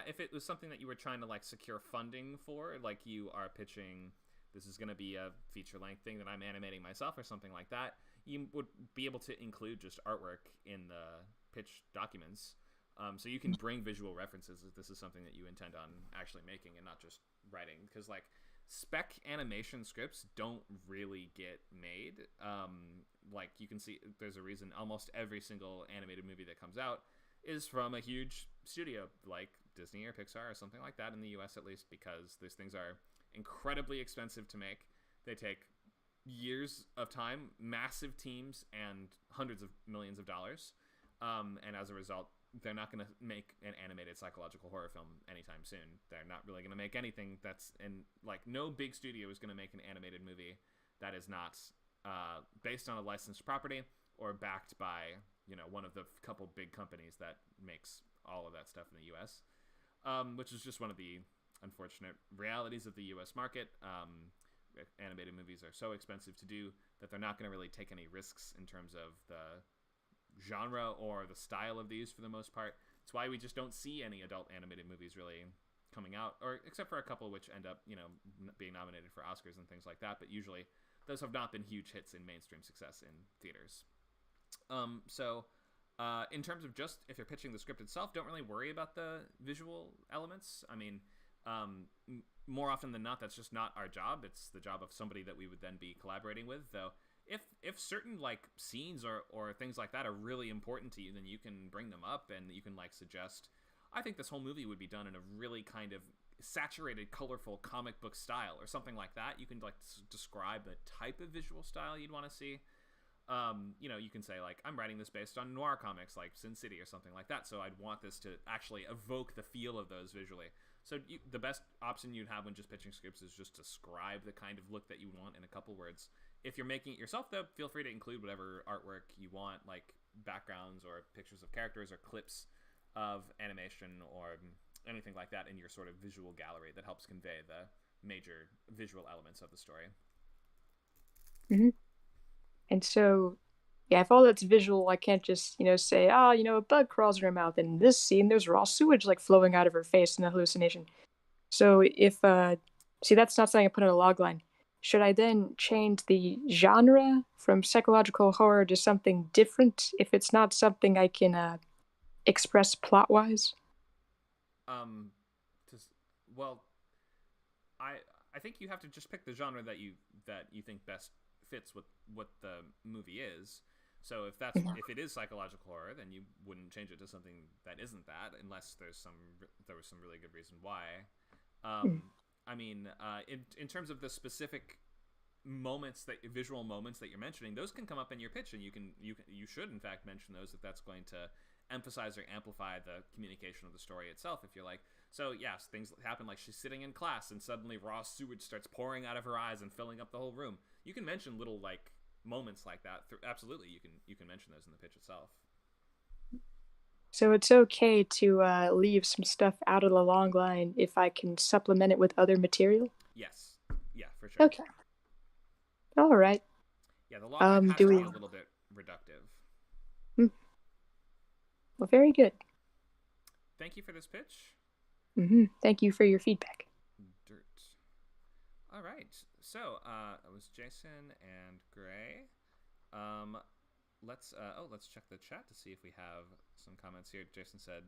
If it was something that you were trying to like secure funding for, like you are pitching, this is going to be a feature-length thing that I'm animating myself or something like that, you would be able to include just artwork in the pitch documents. So you can bring visual references if this is something that you intend on actually making and not just writing. Because like spec animation scripts don't really get made. Like you can see, there's a reason almost every single animated movie that comes out is from a huge studio like Disney or Pixar or something like that, in the US at least, because those things are incredibly expensive to make. They take years of time, massive teams, and hundreds of millions of dollars. And as a result, they're not going to make an animated psychological horror film anytime soon. They're not really going to make anything no big studio is going to make an animated movie that is not based on a licensed property or backed by, one of the couple big companies that makes all of that stuff in the US, which is just one of the unfortunate realities of the US market. Animated movies are so expensive to do that they're not going to really take any risks in terms of the genre or the style of these for the most part. It's why we just don't see any adult animated movies really coming out, or except for a couple which end up, being nominated for Oscars and things like that. But usually those have not been huge hits in mainstream success in theaters. In terms of just if you're pitching the script itself, don't really worry about the visual elements. I mean, more often than not, that's just not our job. It's the job of somebody that we would then be collaborating with. Though, if certain like scenes or things like that are really important to you, then you can bring them up and you can like suggest. I think this whole movie would be done in a really kind of saturated, colorful comic book style or something like that. You can like describe the type of visual style you'd want to see. You can say like, I'm writing this based on noir comics like Sin City or something like that, so I'd want this to actually evoke the feel of those visually. So the best option you'd have when just pitching scripts is just describe the kind of look that you want in a couple words. If you're making it yourself, though, feel free to include whatever artwork you want, like backgrounds or pictures of characters or clips of animation or anything like that in your sort of visual gallery that helps convey the major visual elements of the story. Mm-hmm. And so, yeah, if all that's visual, I can't just, say, a bug crawls in her mouth. And in this scene, there's raw sewage like flowing out of her face in a hallucination. So if, that's not something I put in a log line. Should I then change the genre from psychological horror to something different if it's not something I can express plot-wise? I think you have to just pick the genre that you think best fits with what the movie is. So if it is psychological horror, then you wouldn't change it to something that isn't that, unless there was some really good reason why. I mean, in terms of the specific visual moments that you're mentioning, those can come up in your pitch, and you should in fact mention those if that's going to emphasize or amplify the communication of the story itself. If you're like, so yes, things happen like she's sitting in class and suddenly raw sewage starts pouring out of her eyes and filling up the whole room. You can mention little like moments like that. Absolutely, you can mention those in the pitch itself. So it's okay to leave some stuff out of the long line if I can supplement it with other material? Yes. Yeah, for sure. Okay. All right. Yeah, the long line has to be a little bit reductive. Well, very good. Thank you for this pitch. Thank you for your feedback. Dirt. All right. So it was Jason and Gray. Let's check the chat to see if we have some comments here. Jason said,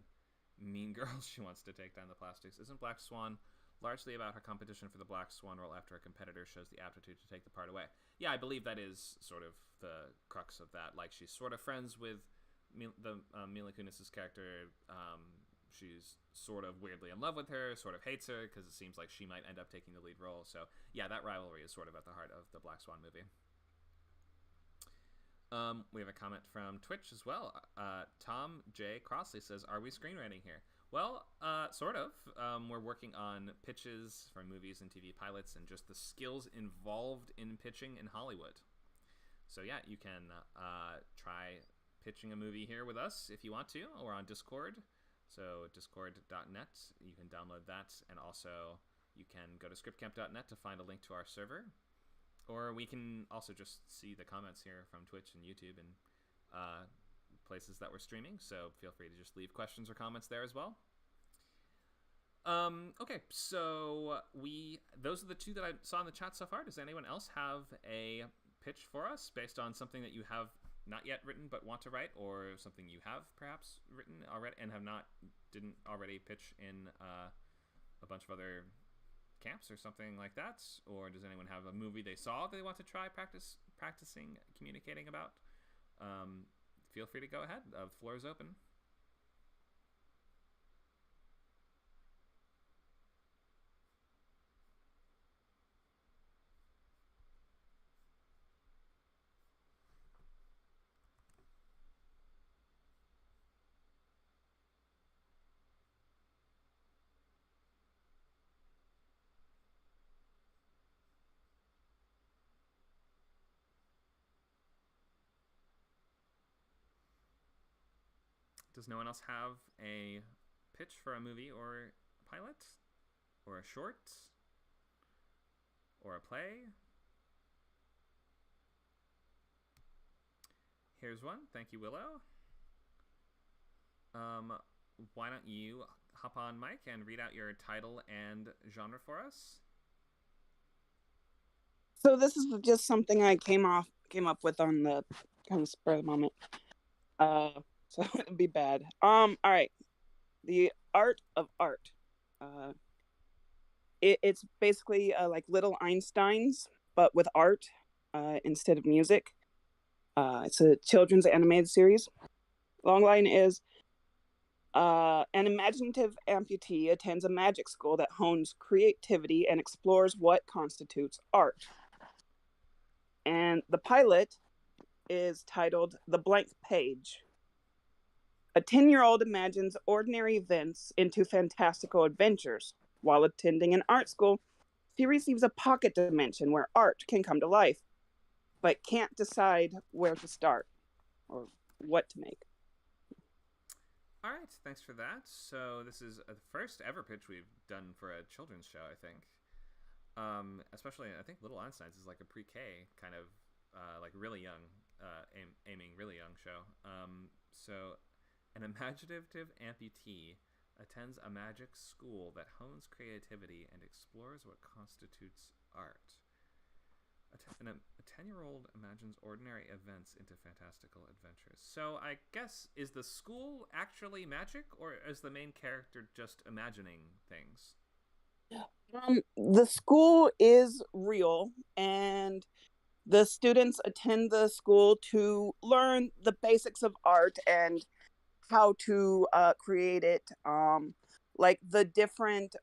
"Mean Girl, she wants to take down the plastics. Isn't Black Swan largely about her competition for the Black Swan role after a competitor shows the aptitude to take the part away?" Yeah, I believe that is sort of the crux of that. Like, she's sort of friends with Mila Kunis's character. She's sort of weirdly in love with her, sort of hates her because it seems like she might end up taking the lead role. So yeah, that rivalry is sort of at the heart of the Black Swan movie. We have a comment from Twitch as well. Tom J. Crossley says, "Are we screenwriting here?" Well, sort of. We're working on pitches for movies and TV pilots and just the skills involved in pitching in Hollywood. So yeah, you can try pitching a movie here with us if you want to, or on Discord. So discord.net, you can download that, and also you can go to scriptcamp.net to find a link to our server. Or we can also just see the comments here from Twitch and YouTube and places that we're streaming, so feel free to just leave questions or comments there as well. Okay, so those are the two that I saw in the chat so far. Does anyone else have a pitch for us based on something that you have not yet written but want to write, or something you have perhaps written already and didn't already pitch in a bunch of other camps or something like that? Or does anyone have a movie they saw they want to try practicing communicating about? Feel free to go ahead. The floor is open. Does no one else have a pitch for a movie or a pilot? Or a short? Or a play? Here's one. Thank you, Willow. Why don't you hop on mic and read out your title and genre for us? So this is just something I came up with on the kind of spur of the moment. So it'd be bad. All right. The art of art. Uh, it's basically like little Einsteins, but with art instead of music. It's a children's animated series. Longline is an imaginative amputee attends a magic school that hones creativity and explores what constitutes art. And the pilot is titled The Blank Page. A 10-year-old imagines ordinary events into fantastical adventures. While attending an art school, she receives a pocket dimension where art can come to life, but can't decide where to start or what to make. All right, thanks for that. So this is the first ever pitch we've done for a children's show, I think. Especially, I think Little Einsteins is like a pre-K kind of, like really young, aiming really young show. So an imaginative amputee attends a magic school that hones creativity and explores what constitutes art. A 10-year-old imagines ordinary events into fantastical adventures. So I guess, is the school actually magic, or is the main character just imagining things? The school is real, and the students attend the school to learn the basics of art and how to create it. Like the different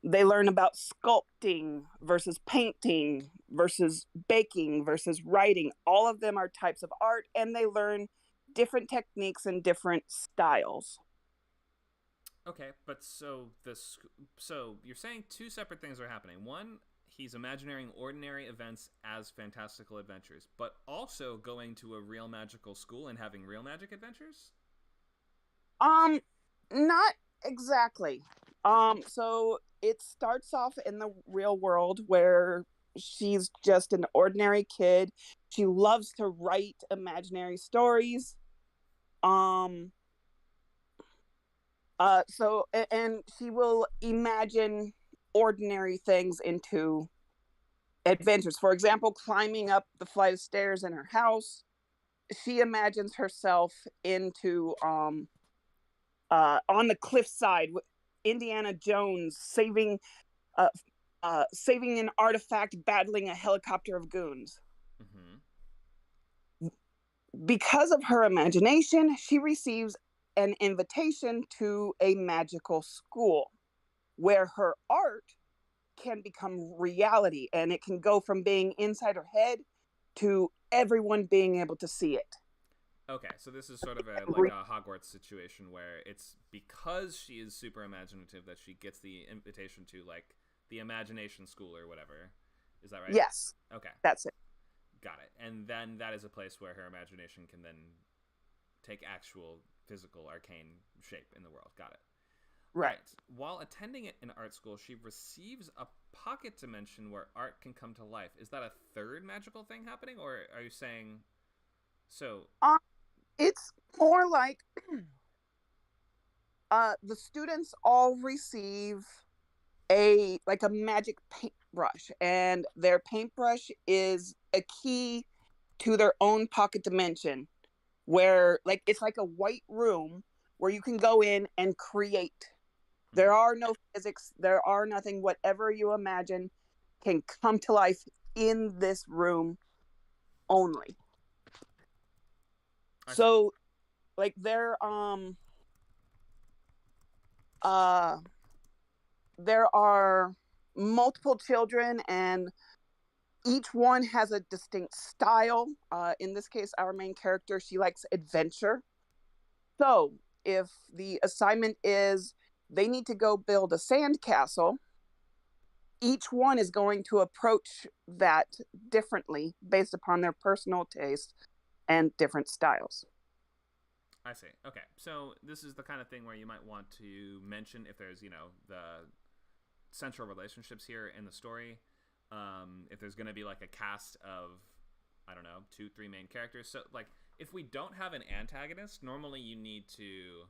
they learn about sculpting versus painting versus baking versus writing. All of them are types of art, and they learn different techniques and different styles. Okay, but so you're saying two separate things are happening. One, he's imagining ordinary events as fantastical adventures, but also going to a real magical school and having real magic adventures? Not exactly. So it starts off in the real world where she's just an ordinary kid. She loves to write imaginary stories. So and she will imagine ordinary things into adventures. For example, climbing up the flight of stairs in her house. She imagines herself into on the cliffside with Indiana Jones uh, saving an artifact, battling a helicopter of goons. Mm-hmm. Because of her imagination, she receives an invitation to a magical school where her art can become reality, and it can go from being inside her head to everyone being able to see it. Okay, so this is sort of a Hogwarts situation where it's because she is super imaginative that she gets the invitation to like the imagination school or whatever. Is that right? Yes. Okay. That's it. Got it. And then that is a place where her imagination can then take actual physical arcane shape in the world. Got it. Right. While attending an art school, she receives a pocket dimension where art can come to life. Is that a third magical thing happening, or are you saying so? It's more like the students all receive a magic paintbrush, and their paintbrush is a key to their own pocket dimension, where it's like a white room where you can go in and create. There are no physics, there are nothing. Whatever you imagine can come to life in this room only. So there are multiple children, and each one has a distinct style. In this case, our main character, she likes adventure. So if the assignment is they need to go build a sand castle, each one is going to approach that differently based upon their personal taste and different styles. I see. Okay. So this is the kind of thing where you might want to mention if there's, the central relationships here in the story. If there's going to be like a cast of, I don't know, 2-3 main characters. So if we don't have an antagonist, normally you need to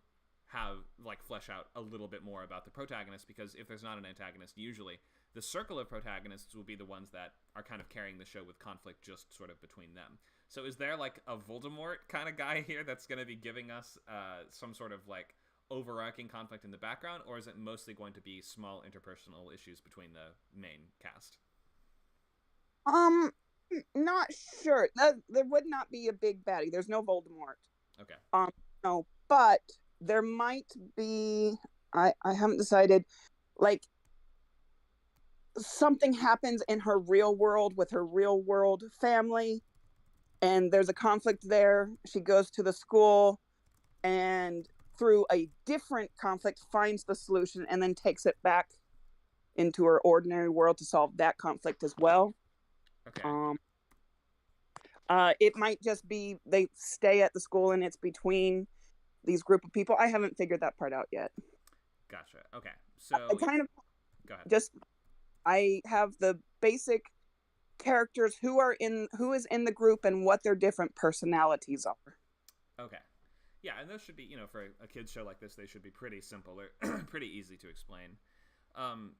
have flesh out a little bit more about the protagonist, because if there's not an antagonist, usually The circle of protagonists will be the ones that are kind of carrying the show with conflict just sort of between them. So is there like a Voldemort kind of guy here that's going to be giving us some sort of like overarching conflict in the background, or is it mostly going to be small interpersonal issues between the main cast? Not sure. There would not be a big baddie. There's no Voldemort. Okay. No, but there might be. I haven't decided. Like, something happens in her real world with her real world family, and there's a conflict there. She goes to the school, and through a different conflict finds the solution, and then takes it back into her ordinary world to solve that conflict as well. Okay. It might just be they stay at the school and it's between these group of people. I haven't figured that part out yet. Gotcha. Okay. So I kind of go ahead. just I have the basic characters who is in the group and what their different personalities are. Okay. Yeah, and those should be, for a kids show like this, they should be pretty simple or pretty easy to explain.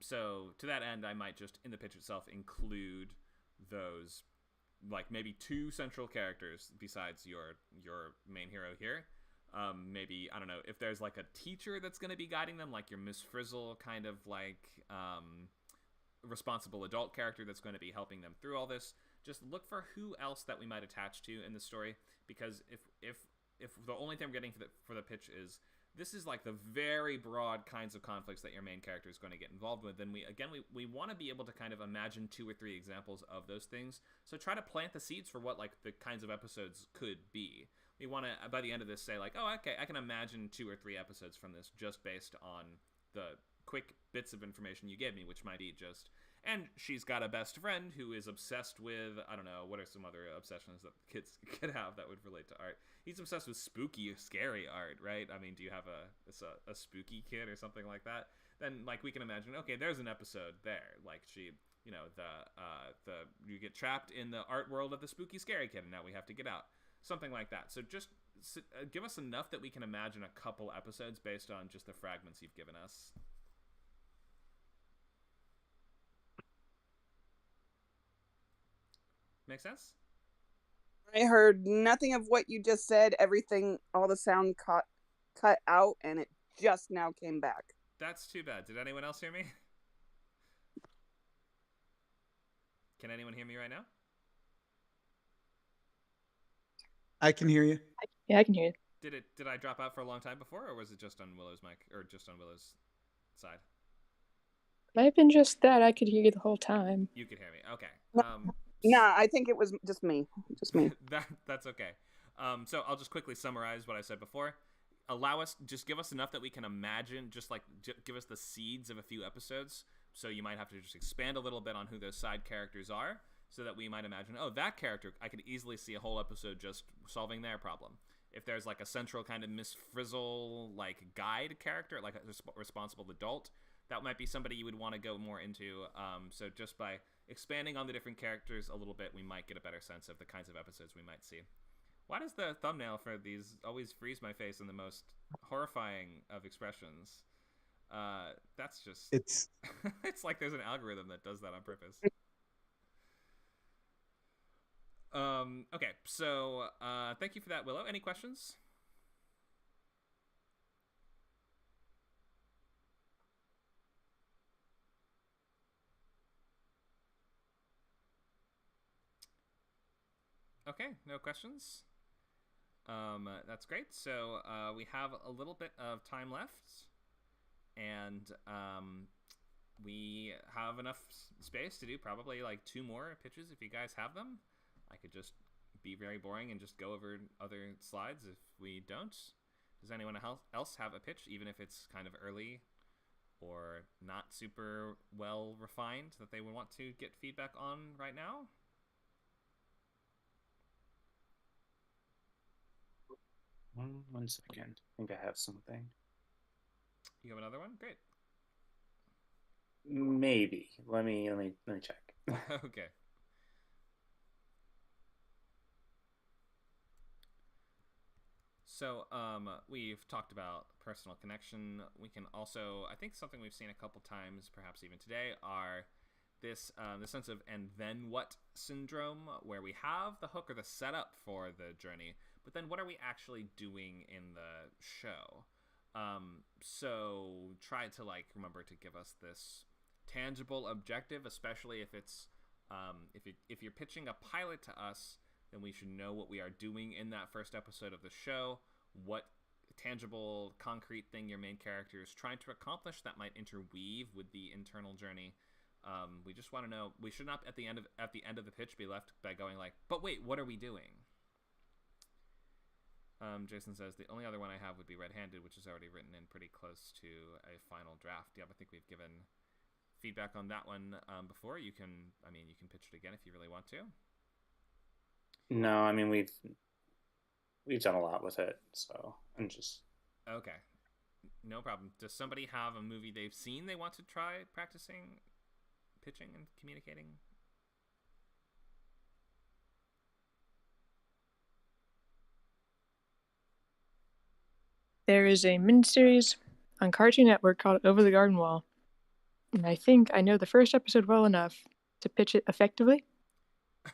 So to that end, I might just in the pitch itself include those, like maybe 2 central characters besides your main hero here. Maybe, I don't know, if there's like a teacher that's going to be guiding them, like your Miss Frizzle kind of like responsible adult character that's going to be helping them through all this. Just look for who else that we might attach to in the story, because if the only thing I'm getting for the pitch is this is like the very broad kinds of conflicts that your main character is going to get involved with, then we want to be able to kind of imagine 2 or 3 examples of those things. So try to plant the seeds for what like the kinds of episodes could be. We want to, by the end of this, say like, oh, okay, I can imagine 2 or 3 episodes from this just based on the quick bits of information you gave me, which might be just, and she's got a best friend who is obsessed with, I don't know, what are some other obsessions that kids could have that would relate to art? He's obsessed with spooky, scary art, right? I mean, do you have a spooky kid or something like that? Then, like, we can imagine, okay, there's an episode there. Like, she, you get trapped in the art world of the spooky, scary kid, and now we have to get out. Something like that. So just give us enough that we can imagine a couple episodes based on just the fragments you've given us. Make sense? I heard nothing of what you just said. Everything, all the sound cut out, and it just now came back. That's too bad. Did anyone else hear me? Can anyone hear me right now? I can hear you. Yeah, I can hear you. Did I drop out for a long time before, or was it just on Willow's mic, or just on Willow's side? Might have been just that. I could hear you the whole time. You could hear me. Okay. Nah, I think it was just me. Just me. That's okay. So I'll just quickly summarize what I said before. Just give us enough that we can imagine, just like give us the seeds of a few episodes. So you might have to just expand a little bit on who those side characters are, so that we might imagine, oh, that character, I could easily see a whole episode just solving their problem. If there's like a central kind of Miss Frizzle like guide character, like a responsible adult, that might be somebody you would want to go more into. So just by expanding on the different characters a little bit, we might get a better sense of the kinds of episodes we might see. Why does the thumbnail for these always freeze my face in the most horrifying of expressions? That's just... It's like there's an algorithm that does that on purpose. Okay, so thank you for that, Willow. Any questions? Okay, no questions. That's great. So we have a little bit of time left, and we have enough space to do probably like 2 more pitches if you guys have them. I could just be very boring and just go over other slides if we don't. Does anyone else have a pitch, even if it's kind of early or not super well refined, that they would want to get feedback on right now? One second. I think I have something. You have another one? Great. Maybe. Let me check. Okay. So we've talked about personal connection. We can also, I think something we've seen a couple times, perhaps even today, are this the sense of and then what syndrome, where we have the hook or the setup for the journey, but then what are we actually doing in the show? So try to remember to give us this tangible objective, especially if it's if you're pitching a pilot to us, then we should know what we are doing in that first episode of the show, what tangible, concrete thing your main character is trying to accomplish that might interweave with the internal journey. We just want to know. We should not at the end of the pitch be left by going but wait, what are we doing? Jason says the only other one I have would be Red-Handed, which is already written in pretty close to a final draft. Yeah, I think we've given feedback on that one before. You can pitch it again if you really want to. No, we've done a lot with it, so I'm just okay. No problem. Does somebody have a movie they've seen they want to try practicing pitching and communicating? There is a miniseries on Cartoon Network called Over the Garden Wall, and I think I know the first episode well enough to pitch it effectively.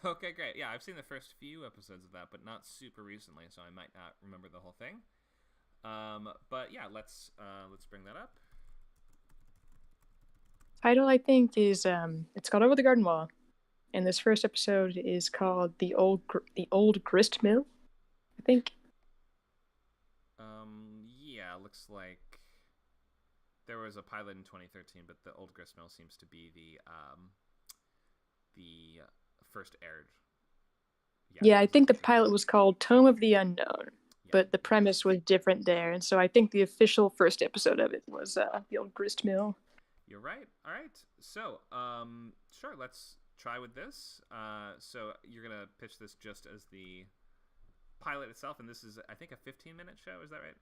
Okay, great. Yeah, I've seen the first few episodes of that, but not super recently, so I might not remember the whole thing. But yeah, let's bring that up. Title, I think, is it's called Over the Garden Wall, and this first episode is called the old grist mill, I think. Yeah, looks like there was a pilot in 2013, but the old grist mill seems to be the first aired. Yeah, I think the pilot was called Tome of the Unknown, but the premise was different there, and so I think the official first episode of it was the old grist mill. You're right. All right. So, sure, let's try with this. So you're gonna pitch this just as the pilot itself, and this is, I think, a 15-minute show. Is that right?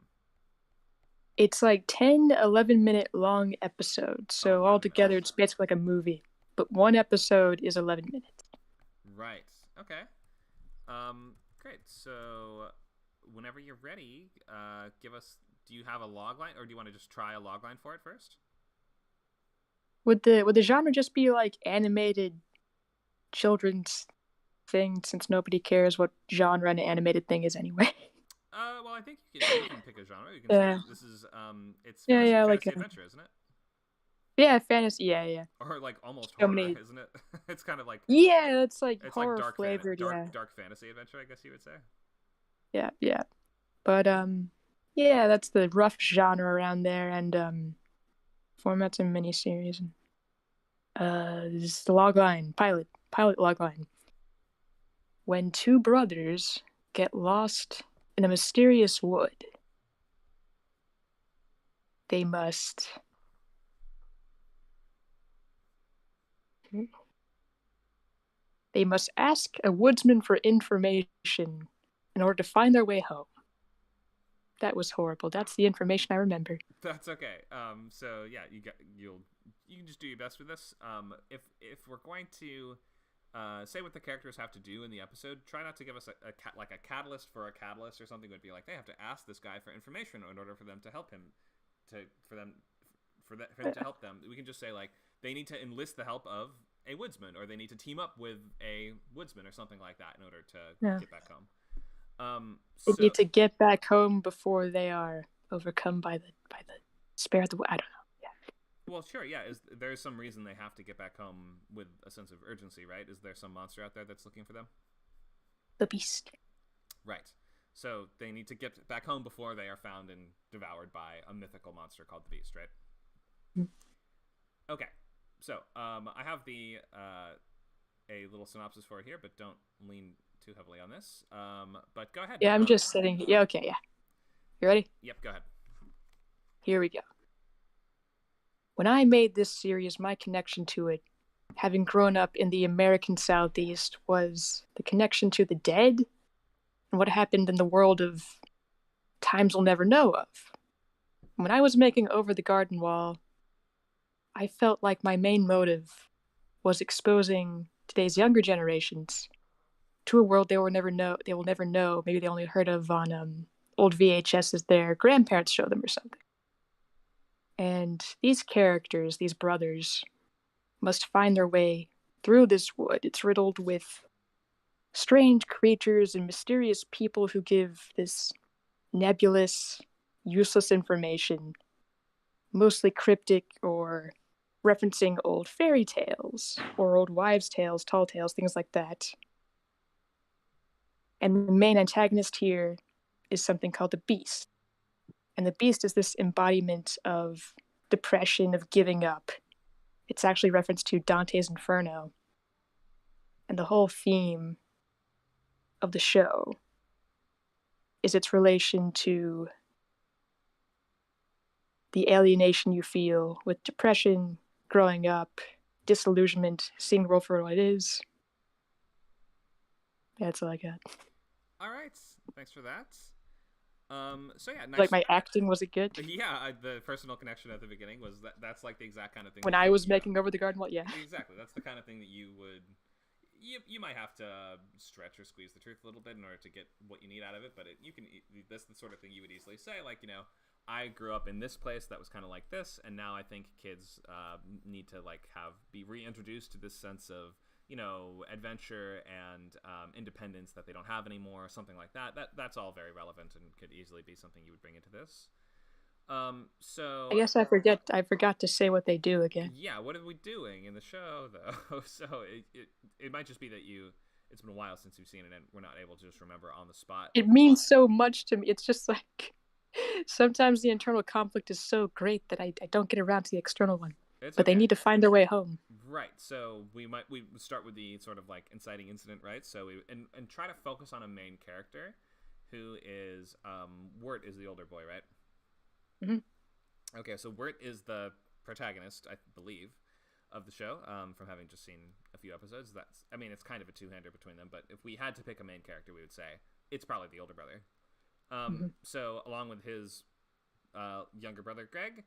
It's 10, 11-minute long episodes, so altogether it's basically like a movie, but one episode is 11 minutes. Right. Okay. Great. So whenever you're ready, give us. Do you have a logline, or do you want to just try a logline for it first? Would the genre just be animated children's thing, since nobody cares what genre an animated thing is anyway? Well, I think you can pick a genre. You can say this is it's fantasy adventure, isn't it? Yeah, fantasy. Yeah. Or almost horror, isn't it? It's kind of yeah, it's horror dark flavored. Dark fantasy adventure, I guess you would say. Yeah. But yeah, that's the rough genre around there, and formats and miniseries. This is the logline pilot logline. When two brothers get lost in a mysterious wood, they must ask a woodsman for information in order to find their way home. That was horrible. That's the information I remember. That's okay. So yeah, you can just do your best with this. If we're going to say what the characters have to do in the episode, try not to give us a catalyst for a catalyst or something. Would be they have to ask this guy for information in order for them to help him, for him to help them. We can just say they need to enlist the help of a woodsman, or they need to team up with a woodsman or something like that in order to get back home. They need to get back home before they are overcome by the despair of the wood. I don't know. Well, sure, yeah. There's some reason they have to get back home with a sense of urgency, right? Is there some monster out there that's looking for them? The beast. Right. So they need to get back home before they are found and devoured by a mythical monster called the beast, right? Mm-hmm. Okay. So I have a little synopsis for it here, but don't lean too heavily on this. But go ahead. Yeah, I'm just sitting. Yeah, okay, yeah. You ready? Yep, go ahead. Here we go. When I made this series, my connection to it, having grown up in the American Southeast, was the connection to the dead and what happened in the world of times we'll never know of. When I was making Over the Garden Wall, I felt like my main motive was exposing today's younger generations to a world they will never know. Maybe they only heard of on old VHSs their grandparents showed them or something. And these characters, these brothers, must find their way through this wood. It's riddled with strange creatures and mysterious people who give this nebulous, useless information, mostly cryptic or referencing old fairy tales or old wives' tales, tall tales, things like that. And the main antagonist here is something called the Beast. And the Beast is this embodiment of depression, of giving up. It's actually referenced to Dante's Inferno. And the whole theme of the show is its relation to the alienation you feel with depression, growing up, disillusionment, seeing the world for what it is. That's all I got. All right, thanks for that. So yeah, nice. Like my acting, was it good? Yeah, the personal connection at the beginning was that's like the exact kind of thing. When I was making Over the Garden Wall, yeah. Exactly, that's the kind of thing that you would. You might have to stretch or squeeze the truth a little bit in order to get what you need out of it, but that's the sort of thing you would easily say, like, I grew up in this place that was kind of like this, and now I think kids need to be reintroduced to this sense of adventure and independence that they don't have anymore, or something like that. That's all very relevant and could easily be something you would bring into this. So I guess I forgot to say what they do again. Yeah, what are we doing in the show though? So it might just be that it's been a while since you've seen it and we're not able to just remember on the spot. It means so much to me. It's just like sometimes the internal conflict is so great that I don't get around to the external one. But they need to find their way home. Right. So we start with the sort of inciting incident, right? So and try to focus on a main character who is Wirt is the older boy, right? Mm-hmm. Okay, so Wirt is the protagonist, I believe, of the show. From having just seen a few episodes, it's kind of a two-hander between them. But if we had to pick a main character, we would say it's probably the older brother. So along with his younger brother Greg,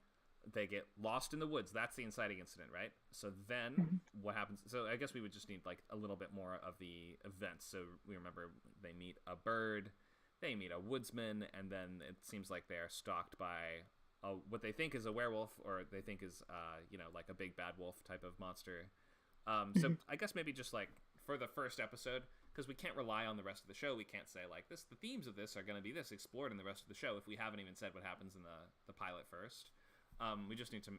they get lost in the woods. That's the inciting incident, right? So then what happens? So I guess we would just need a little bit more of the events. So we remember they meet a bird, they meet a woodsman, and then it seems like they are stalked by what they think is a werewolf, or they think is a big bad wolf type of monster. So I guess maybe just for the first episode, because we can't rely on the rest of the show. We can't say this. The themes of this are going to be this explored in the rest of the show if we haven't even said what happens in the pilot first. We just need to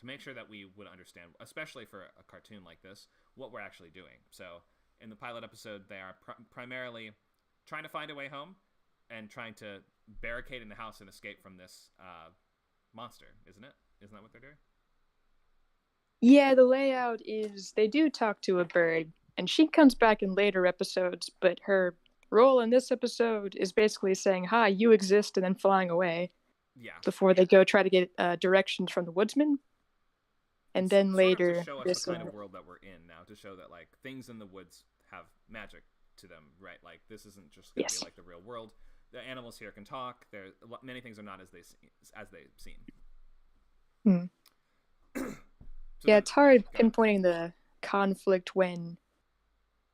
make sure that we would understand, especially for a cartoon like this, what we're actually doing. So in the pilot episode, they are primarily trying to find a way home and trying to barricade in the house and escape from this monster, isn't it? Isn't that what they're doing? Yeah, the layout is they do talk to a bird, and she comes back in later episodes, but her role in this episode is basically saying, "Hi, you exist," and then flying away. Yeah. Before they go try to get directions from the woodsman. And then later, to show us the kind of world that we're in now, to show that things in the woods have magic to them, right? This isn't just going to be the real world. The animals here can talk. Many things are not as they seem. So it's hard pinpointing the conflict when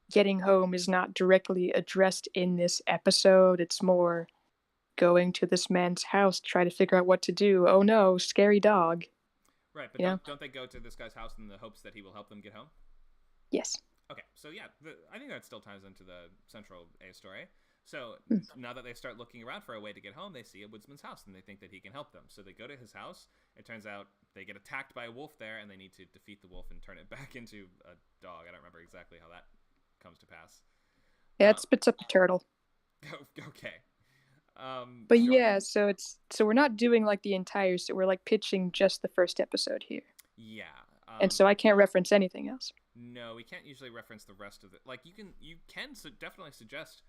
getting home is not directly addressed in this episode. It's more going to this man's house to try to figure out what to do. Oh no, scary dog. Right, but don't they go to this guy's house in the hopes that he will help them get home? Yes. Okay, so yeah, I think that still ties into the central A story. So now that they start looking around for a way to get home, they see a woodsman's house and they think that he can help them. So they go to his house. It turns out they get attacked by a wolf there, and they need to defeat the wolf and turn it back into a dog. I don't remember exactly how that comes to pass. Yeah, it spits up a turtle. Okay. But sure. So we're not doing the entire. So we're pitching just the first episode here. Yeah. And so I can't reference anything else. No, we can't usually reference the rest of it. You can definitely suggest.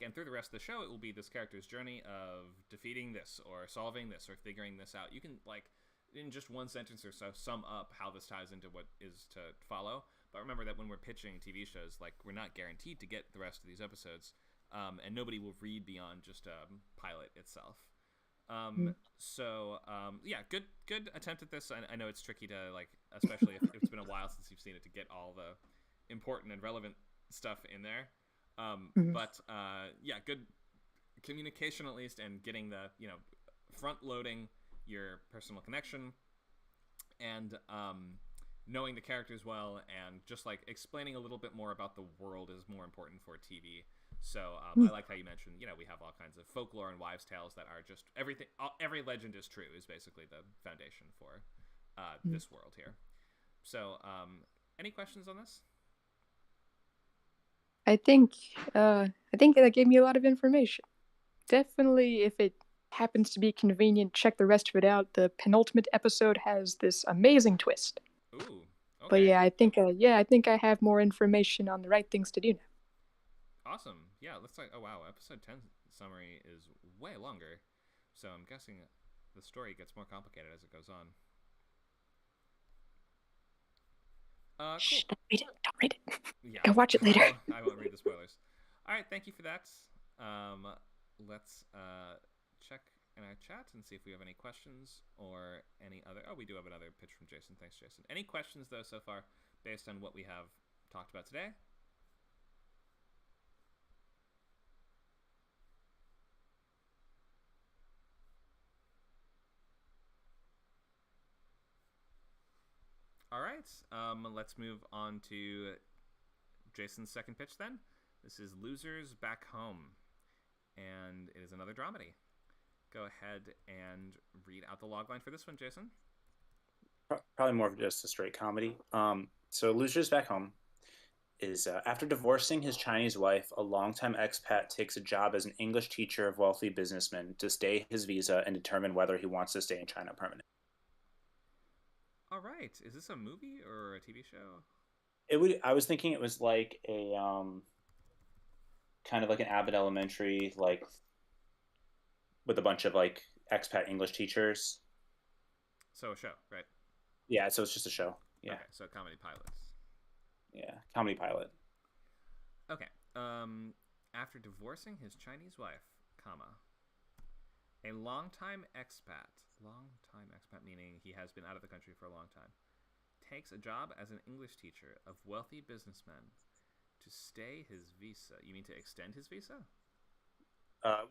And through the rest of the show, it will be this character's journey of defeating this, or solving this, or figuring this out. You can, in just one sentence or so, sum up how this ties into what is to follow. But remember that when we're pitching TV shows, we're not guaranteed to get the rest of these episodes, and nobody will read beyond just a pilot itself. Good attempt at this. I know it's tricky to, especially if it's been a while since you've seen it, to get all the important and relevant stuff in there. But good communication at least, and getting the front loading your personal connection, and knowing the characters well and just like explaining a little bit more about the world is more important for TV. So I like how you mentioned, we have all kinds of folklore and wives' tales that are just everything. Every legend is true is basically the foundation for this world here. So, any questions on this? I think that gave me a lot of information. Definitely, if it happens to be convenient, check the rest of it out. The penultimate episode has this amazing twist. Ooh, okay. But yeah, I think I have more information on the right things to do now. Awesome. Yeah, let's like. Oh wow, episode 10 summary is way longer, so I'm guessing the story gets more complicated as it goes on. Cool. Shh, don't read it. Don't read it. Yeah. Go watch it later. I won't read the spoilers. All right, thank you for that. Let's check in our chat and see if we have any questions or any other. Oh, we do have another pitch from Jason. Thanks, Jason. Any questions though so far, based on what we have talked about today? All right, let's move on to Jason's second pitch then. This is Losers Back Home, and it is another dramedy. Go ahead and read out the logline for this one, Jason. Probably more of just a straight comedy. So Losers Back Home is after divorcing his Chinese wife, a longtime expat takes a job as an English teacher of wealthy businessmen to stay his visa and determine whether he wants to stay in China permanently. All right. Is this a movie or a TV show? I was thinking it was like a kind of like an Abbott Elementary, like with a bunch of like expat English teachers. So a show, right? Yeah, so it's just a show. Yeah. Okay, so comedy pilot. Yeah, comedy pilot. Okay. After divorcing his Chinese wife, a longtime expat meaning he has been out of the country for a long time, takes a job as an English teacher of wealthy businessmen to stay his visa. You mean to extend his visa?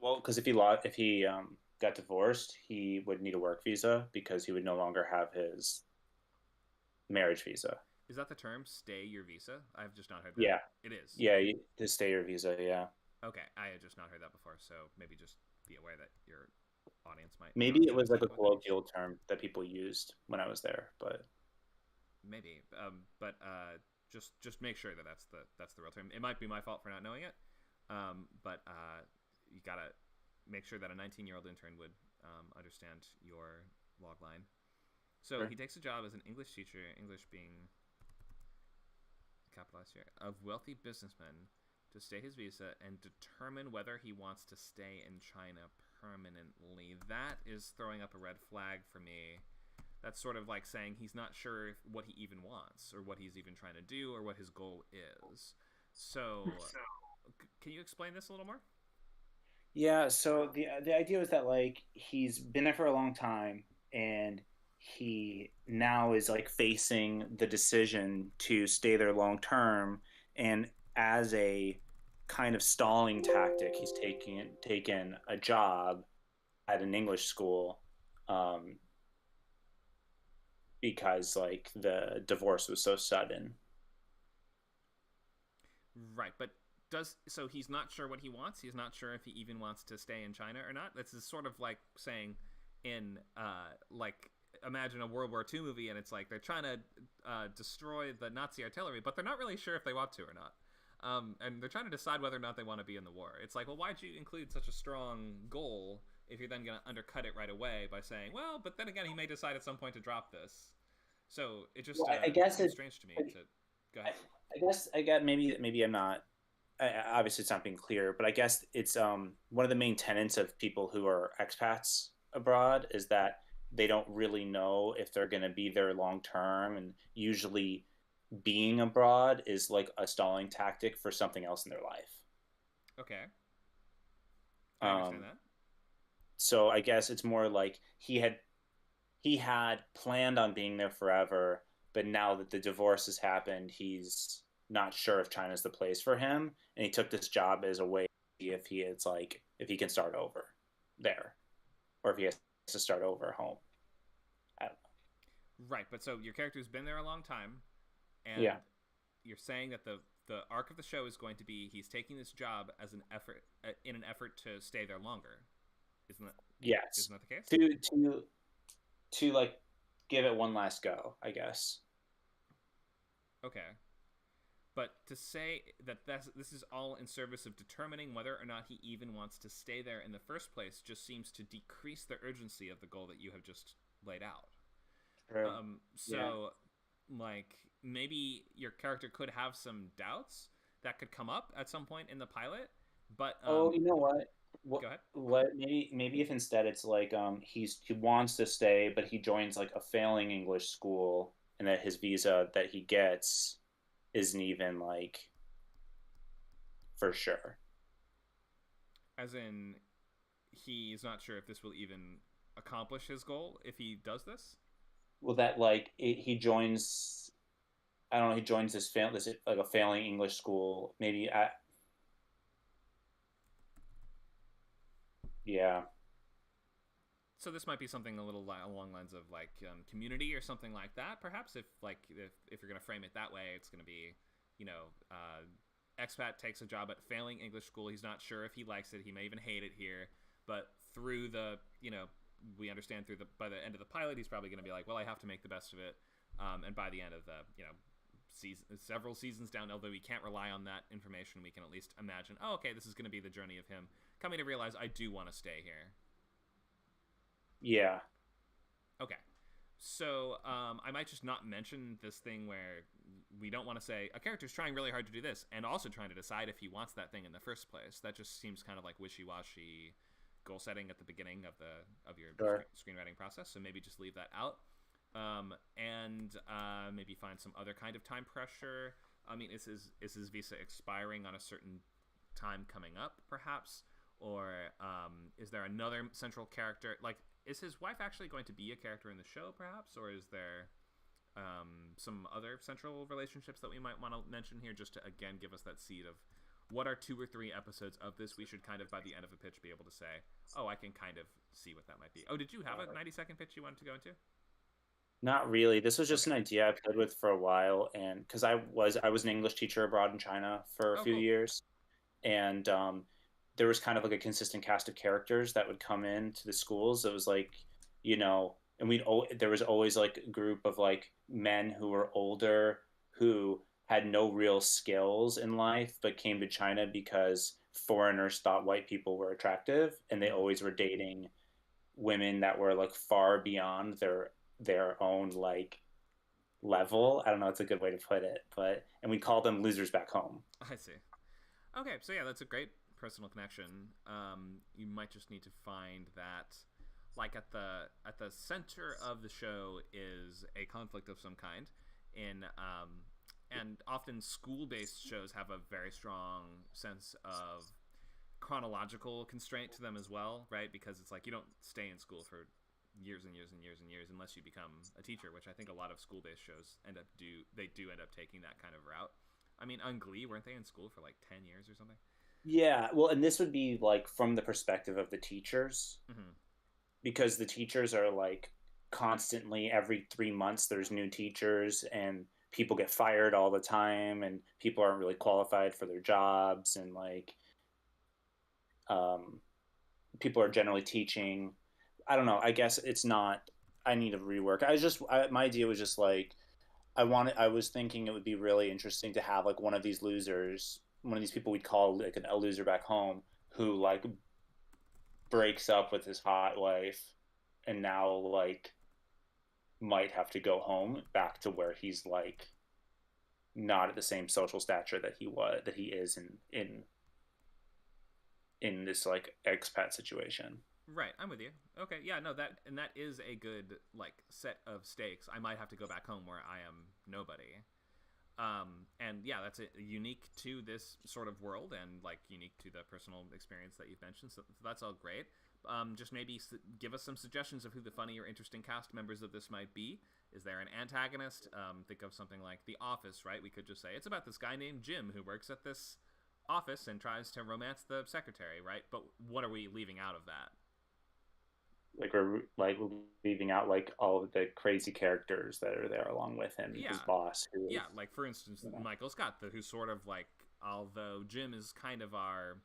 Well, because if he got divorced, he would need a work visa because he would no longer have his marriage visa. Is that the term, stay your visa? I've just not heard that. Yeah. It is. Yeah, to stay your visa, yeah. Okay, I had just not heard that before, so maybe just be aware that your audience might... Maybe it was like a colloquial term that people used when I was there, but... Maybe, but just make sure that that's the real term. It might be my fault for not knowing it, but you gotta make sure that a 19-year-old intern would understand your log line. So He takes a job as an English teacher, English being capitalized here, of wealthy businessmen to stay his visa and determine whether he wants to stay in China permanently. That is throwing up a red flag for me. That's sort of like saying he's not sure what he even wants or what he's even trying to do or what his goal is. So, can you explain this a little more? Yeah, so the idea was that like he's been there for a long time and he now is like facing the decision to stay there long term, and as a kind of stalling tactic, he's taken a job at an English school because like the divorce was so sudden. Right, but so he's not sure what he wants. He's not sure if he even wants to stay in China or not. This is sort of like saying in like imagine a World War II movie and it's like they're trying to destroy the Nazi artillery, but they're not really sure if they want to or not. And they're trying to decide whether or not they want to be in the war. It's like, well, why'd you include such a strong goal if you're then going to undercut it right away by saying, well, but then again, he may decide at some point to drop this. So it just I guess it's strange to me. Go ahead. I guess maybe I'm not. Obviously, it's not being clear, but I guess it's one of the main tenets of people who are expats abroad is that they don't really know if they're going to be there long term, and usually being abroad is like a stalling tactic for something else in their life. Okay. I understand that. So I guess it's more like he had planned on being there forever, but now that the divorce has happened, he's not sure if China's the place for him, and he took this job as a way to see if he can start over there, or if he has to start over home. I don't know. Right, but so your character's been there a long time, and Yeah. you're saying that the arc of the show is going to be he's taking this job as an effort in an effort to stay there longer. Yes. Isn't that the case? To like give it one last go, I guess. Okay. But to say that this is all in service of determining whether or not he even wants to stay there in the first place just seems to decrease the urgency of the goal that you have just laid out. True. So, like, maybe your character could have some doubts that could come up at some point in the pilot, but... you know what? Go ahead. What maybe if instead it's like he wants to stay, but he joins like a failing English school, and that his visa that he gets isn't even like for sure. As in, he's not sure if this will even accomplish his goal if he does this? Well, that like he joins, I don't know, he joins this like a failing English school, maybe at, yeah. So this might be something a little along lines of like community or something like that, perhaps. If you're going to frame it that way, it's going to be, expat takes a job at failing English school. He's not sure if he likes it. He may even hate it here. But through the, we understand by the end of the pilot, he's probably going to be like, well, I have to make the best of it. And by the end of the, several seasons down, although we can't rely on that information, we can at least imagine, oh, okay, this is going to be the journey of him coming to realize I do want to stay here. Yeah. Okay. So I might just not mention this thing where we don't want to say a character's trying really hard to do this and also trying to decide if he wants that thing in the first place. That just seems kind of like wishy-washy goal setting at the beginning of your screenwriting process. So maybe just leave that out. And maybe find some other kind of time pressure. I mean, is his visa expiring on a certain time coming up, perhaps? Or is there another central character? Like, is his wife actually going to be a character in the show, perhaps? Or is there some other central relationships that we might want to mention here, just to, again, give us that seed of what are 2 or 3 episodes of this we should kind of, by the end of a pitch, be able to say, oh, I can kind of see what that might be. Oh, did you have a 90-second pitch you wanted to go into? Not really. This was just an idea I played with for a while, and because I was an English teacher abroad in China for a few years, and there was kind of like a consistent cast of characters that would come into the schools. It was like, and there was always like a group of like men who were older who had no real skills in life, but came to China because foreigners thought white people were attractive, and they always were dating women that were like far beyond their own like level. I don't know, it's a good way to put it, and we call them losers back home. I see. Okay, so yeah, that's a great personal connection. You might just need to find that, like, at the center of the show is a conflict of some kind, and often school-based shows have a very strong sense of chronological constraint to them as well, right? Because it's like you don't stay in school for years and years and years and years unless you become a teacher, which I think a lot of school-based shows end up taking that kind of route. I mean, on Glee, weren't they in school for like 10 years or something? Yeah, well, and this would be like from the perspective of the teachers, because the teachers are like constantly, every 3 months there's new teachers, and people get fired all the time, and people aren't really qualified for their jobs, and like people are generally teaching. I don't know. I guess it's not. I need to rework. My idea was just like, I was thinking it would be really interesting to have like one of these people we'd call like a loser back home, who like breaks up with his hot wife, and now like might have to go home back to where he's like not at the same social stature that he is in this like expat situation. Right, I'm with you. Okay, yeah, no, that is a good like set of stakes. I might have to go back home where I am nobody. And yeah, that's unique to this sort of world, and like unique to the personal experience that you've mentioned. So that's all great. Just maybe give us some suggestions of who the funny or interesting cast members of this might be. Is there an antagonist? Think of something like The Office, right? We could just say it's about this guy named Jim who works at this office and tries to romance the secretary, right? But what are we leaving out of that? like we're like leaving out like all of the crazy characters that are there along with him, Yeah. his boss. Who Yeah, is, like for instance, Michael Scott, who's sort of like, although Jim is kind of our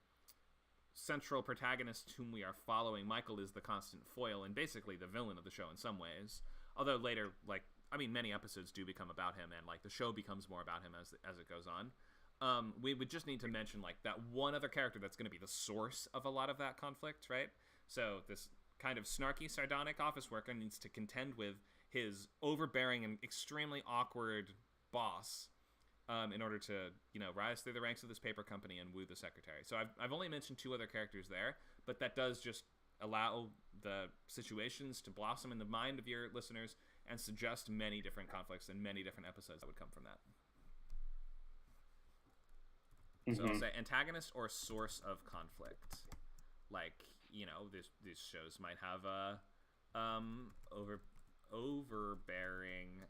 central protagonist whom we are following, Michael is the constant foil and basically the villain of the show in some ways. Although later, like, I mean, many episodes do become about him, and like the show becomes more about him as it goes on. We would just need to mention like that one other character that's going to be the source of a lot of that conflict, right? So this kind of snarky, sardonic office worker needs to contend with his overbearing and extremely awkward boss in order to, rise through the ranks of this paper company and woo the secretary. So I've only mentioned 2 other characters there, but that does just allow the situations to blossom in the mind of your listeners and suggest many different conflicts and many different episodes that would come from that. So I'll say antagonist or source of conflict. Like, these shows might have a overbearing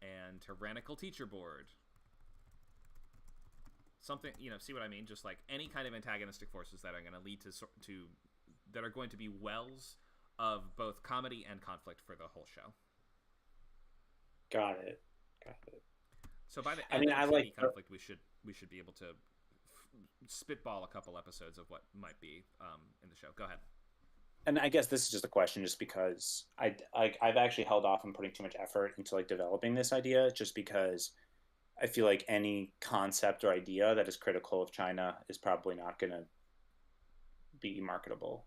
and tyrannical teacher board. Something, see what I mean? Just like any kind of antagonistic forces that are going to lead to that are going to be wells of both comedy and conflict for the whole show. Got it. So by the end of the conflict, we should be able to spitball a couple episodes of what might be in the show. Go ahead. And I guess this is just a question, just because I've actually held off on putting too much effort into like developing this idea, just because I feel like any concept or idea that is critical of China is probably not going to be marketable.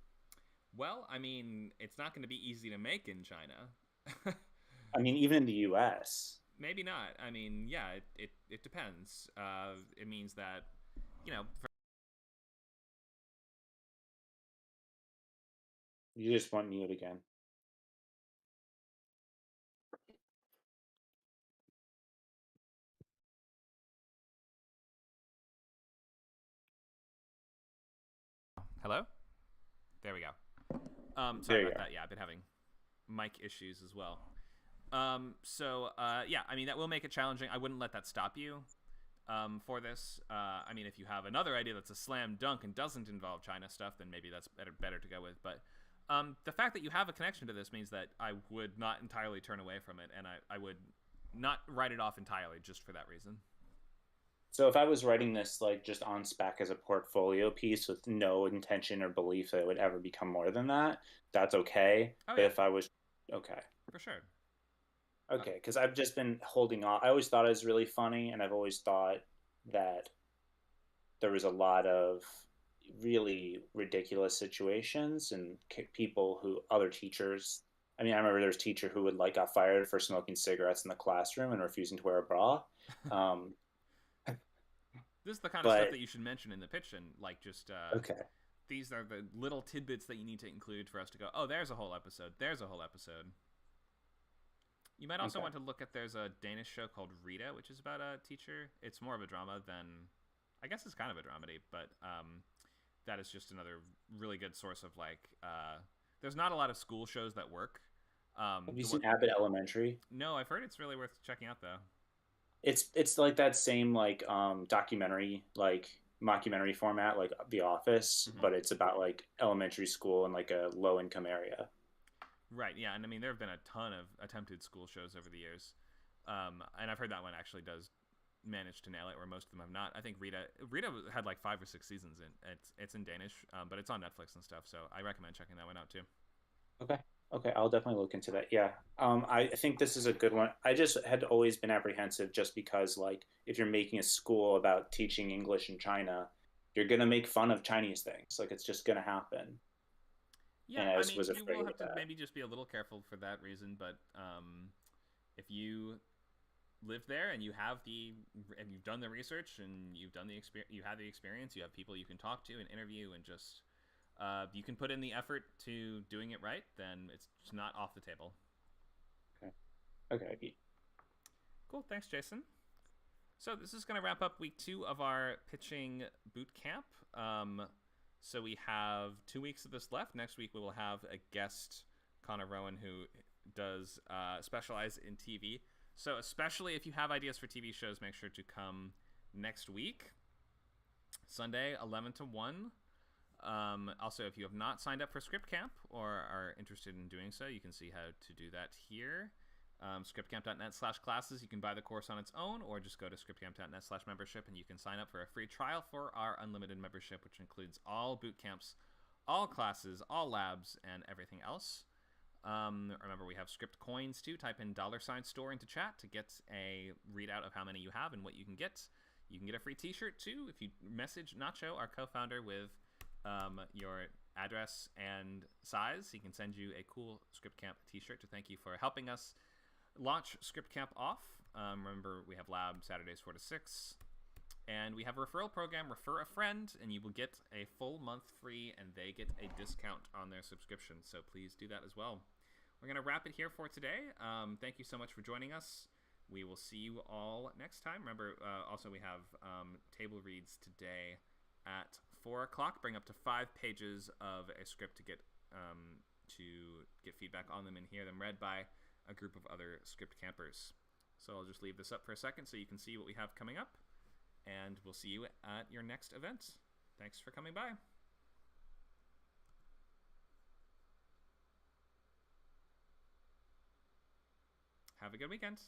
Well, I mean, it's not going to be easy to make in China. I mean, even in the U.S. Maybe not. I mean, yeah, it depends. It means that, You just want mute again. Hello? There we go. Sorry about that. Yeah, I've been having mic issues as well. Yeah, I mean, that will make it challenging. I wouldn't let that stop you for this. I mean, if you have another idea that's a slam dunk and doesn't involve China stuff, then maybe that's better to go with. But the fact that you have a connection to this means that I would not entirely turn away from it, and I would not write it off entirely just for that reason. So if I was writing this like just on spec as a portfolio piece with no intention or belief that it would ever become more than that, that's okay. Oh, but yeah. if I was okay. For sure. Okay, because I've just been holding off. I always thought it was really funny, and I've always thought that there was a lot of really ridiculous situations and other teachers. I mean, I remember there was a teacher who got fired for smoking cigarettes in the classroom and refusing to wear a bra. This is the kind of stuff that you should mention in the pitch, and like just okay. These are the little tidbits that you need to include for us to go, oh, there's a whole episode. There's a whole episode. You might also want to look at, there's a Danish show called Rita, which is about a teacher. It's more of a drama than, I guess it's kind of a dramedy, but that is just another really good source of like, there's not a lot of school shows that work. Have you seen Abbott Elementary? No, I've heard it's really worth checking out though. It's like that same like documentary, like mockumentary format, like The Office, but it's about like elementary school in like a low income area. Right, yeah, and I mean there have been a ton of attempted school shows over the years, and I've heard that one actually does manage to nail it, where most of them have not. I think Rita had like 5 or 6 seasons, and it's in Danish, but it's on Netflix and stuff, so I recommend checking that one out too. Okay, I'll definitely look into that. Yeah, I think this is a good one. I just had always been apprehensive, just because like if you're making a school about teaching English in China, you're gonna make fun of Chinese things. Like it's just gonna happen. Yeah, I mean, you will have to maybe just be a little careful for that reason. But if you live there and you've done the research and you have the experience, you have people you can talk to and interview, and just you can put in the effort to doing it right, then it's just not off the table. Okay. Cool. Thanks, Jason. So this is going to wrap up week 2 of our pitching boot camp. So we have 2 weeks of this left. Next week we will have a guest, Connor Rowan, who does specialize in TV. So especially if you have ideas for TV shows, make sure to come next week, Sunday, 11 to 1. Also, if you have not signed up for Script Camp or are interested in doing so, you can see how to do that here. Scriptcamp.net/classes. You can buy the course on its own, or just go to scriptcamp.net/membership and you can sign up for a free trial for our unlimited membership, which includes all boot camps, all classes, all labs, and everything else. Remember, we have script coins too. Type in $store into chat to get a readout of how many you have and what you can get. You can get a free t-shirt too if you message Nacho, our co-founder, with your address and size. He can send you a cool Script Camp t-shirt to thank you for helping us launch Script Camp off. Remember, we have lab Saturdays 4 to 6. And we have a referral program, Refer a Friend, and you will get a full month free, and they get a discount on their subscription. So please do that as well. We're going to wrap it here for today. Thank you so much for joining us. We will see you all next time. Remember, also we have table reads today at 4 o'clock. Bring up to 5 pages of a script to get feedback on them and hear them read by a group of other script campers. So I'll just leave this up for a second so you can see what we have coming up. And we'll see you at your next event. Thanks for coming by. Have a good weekend.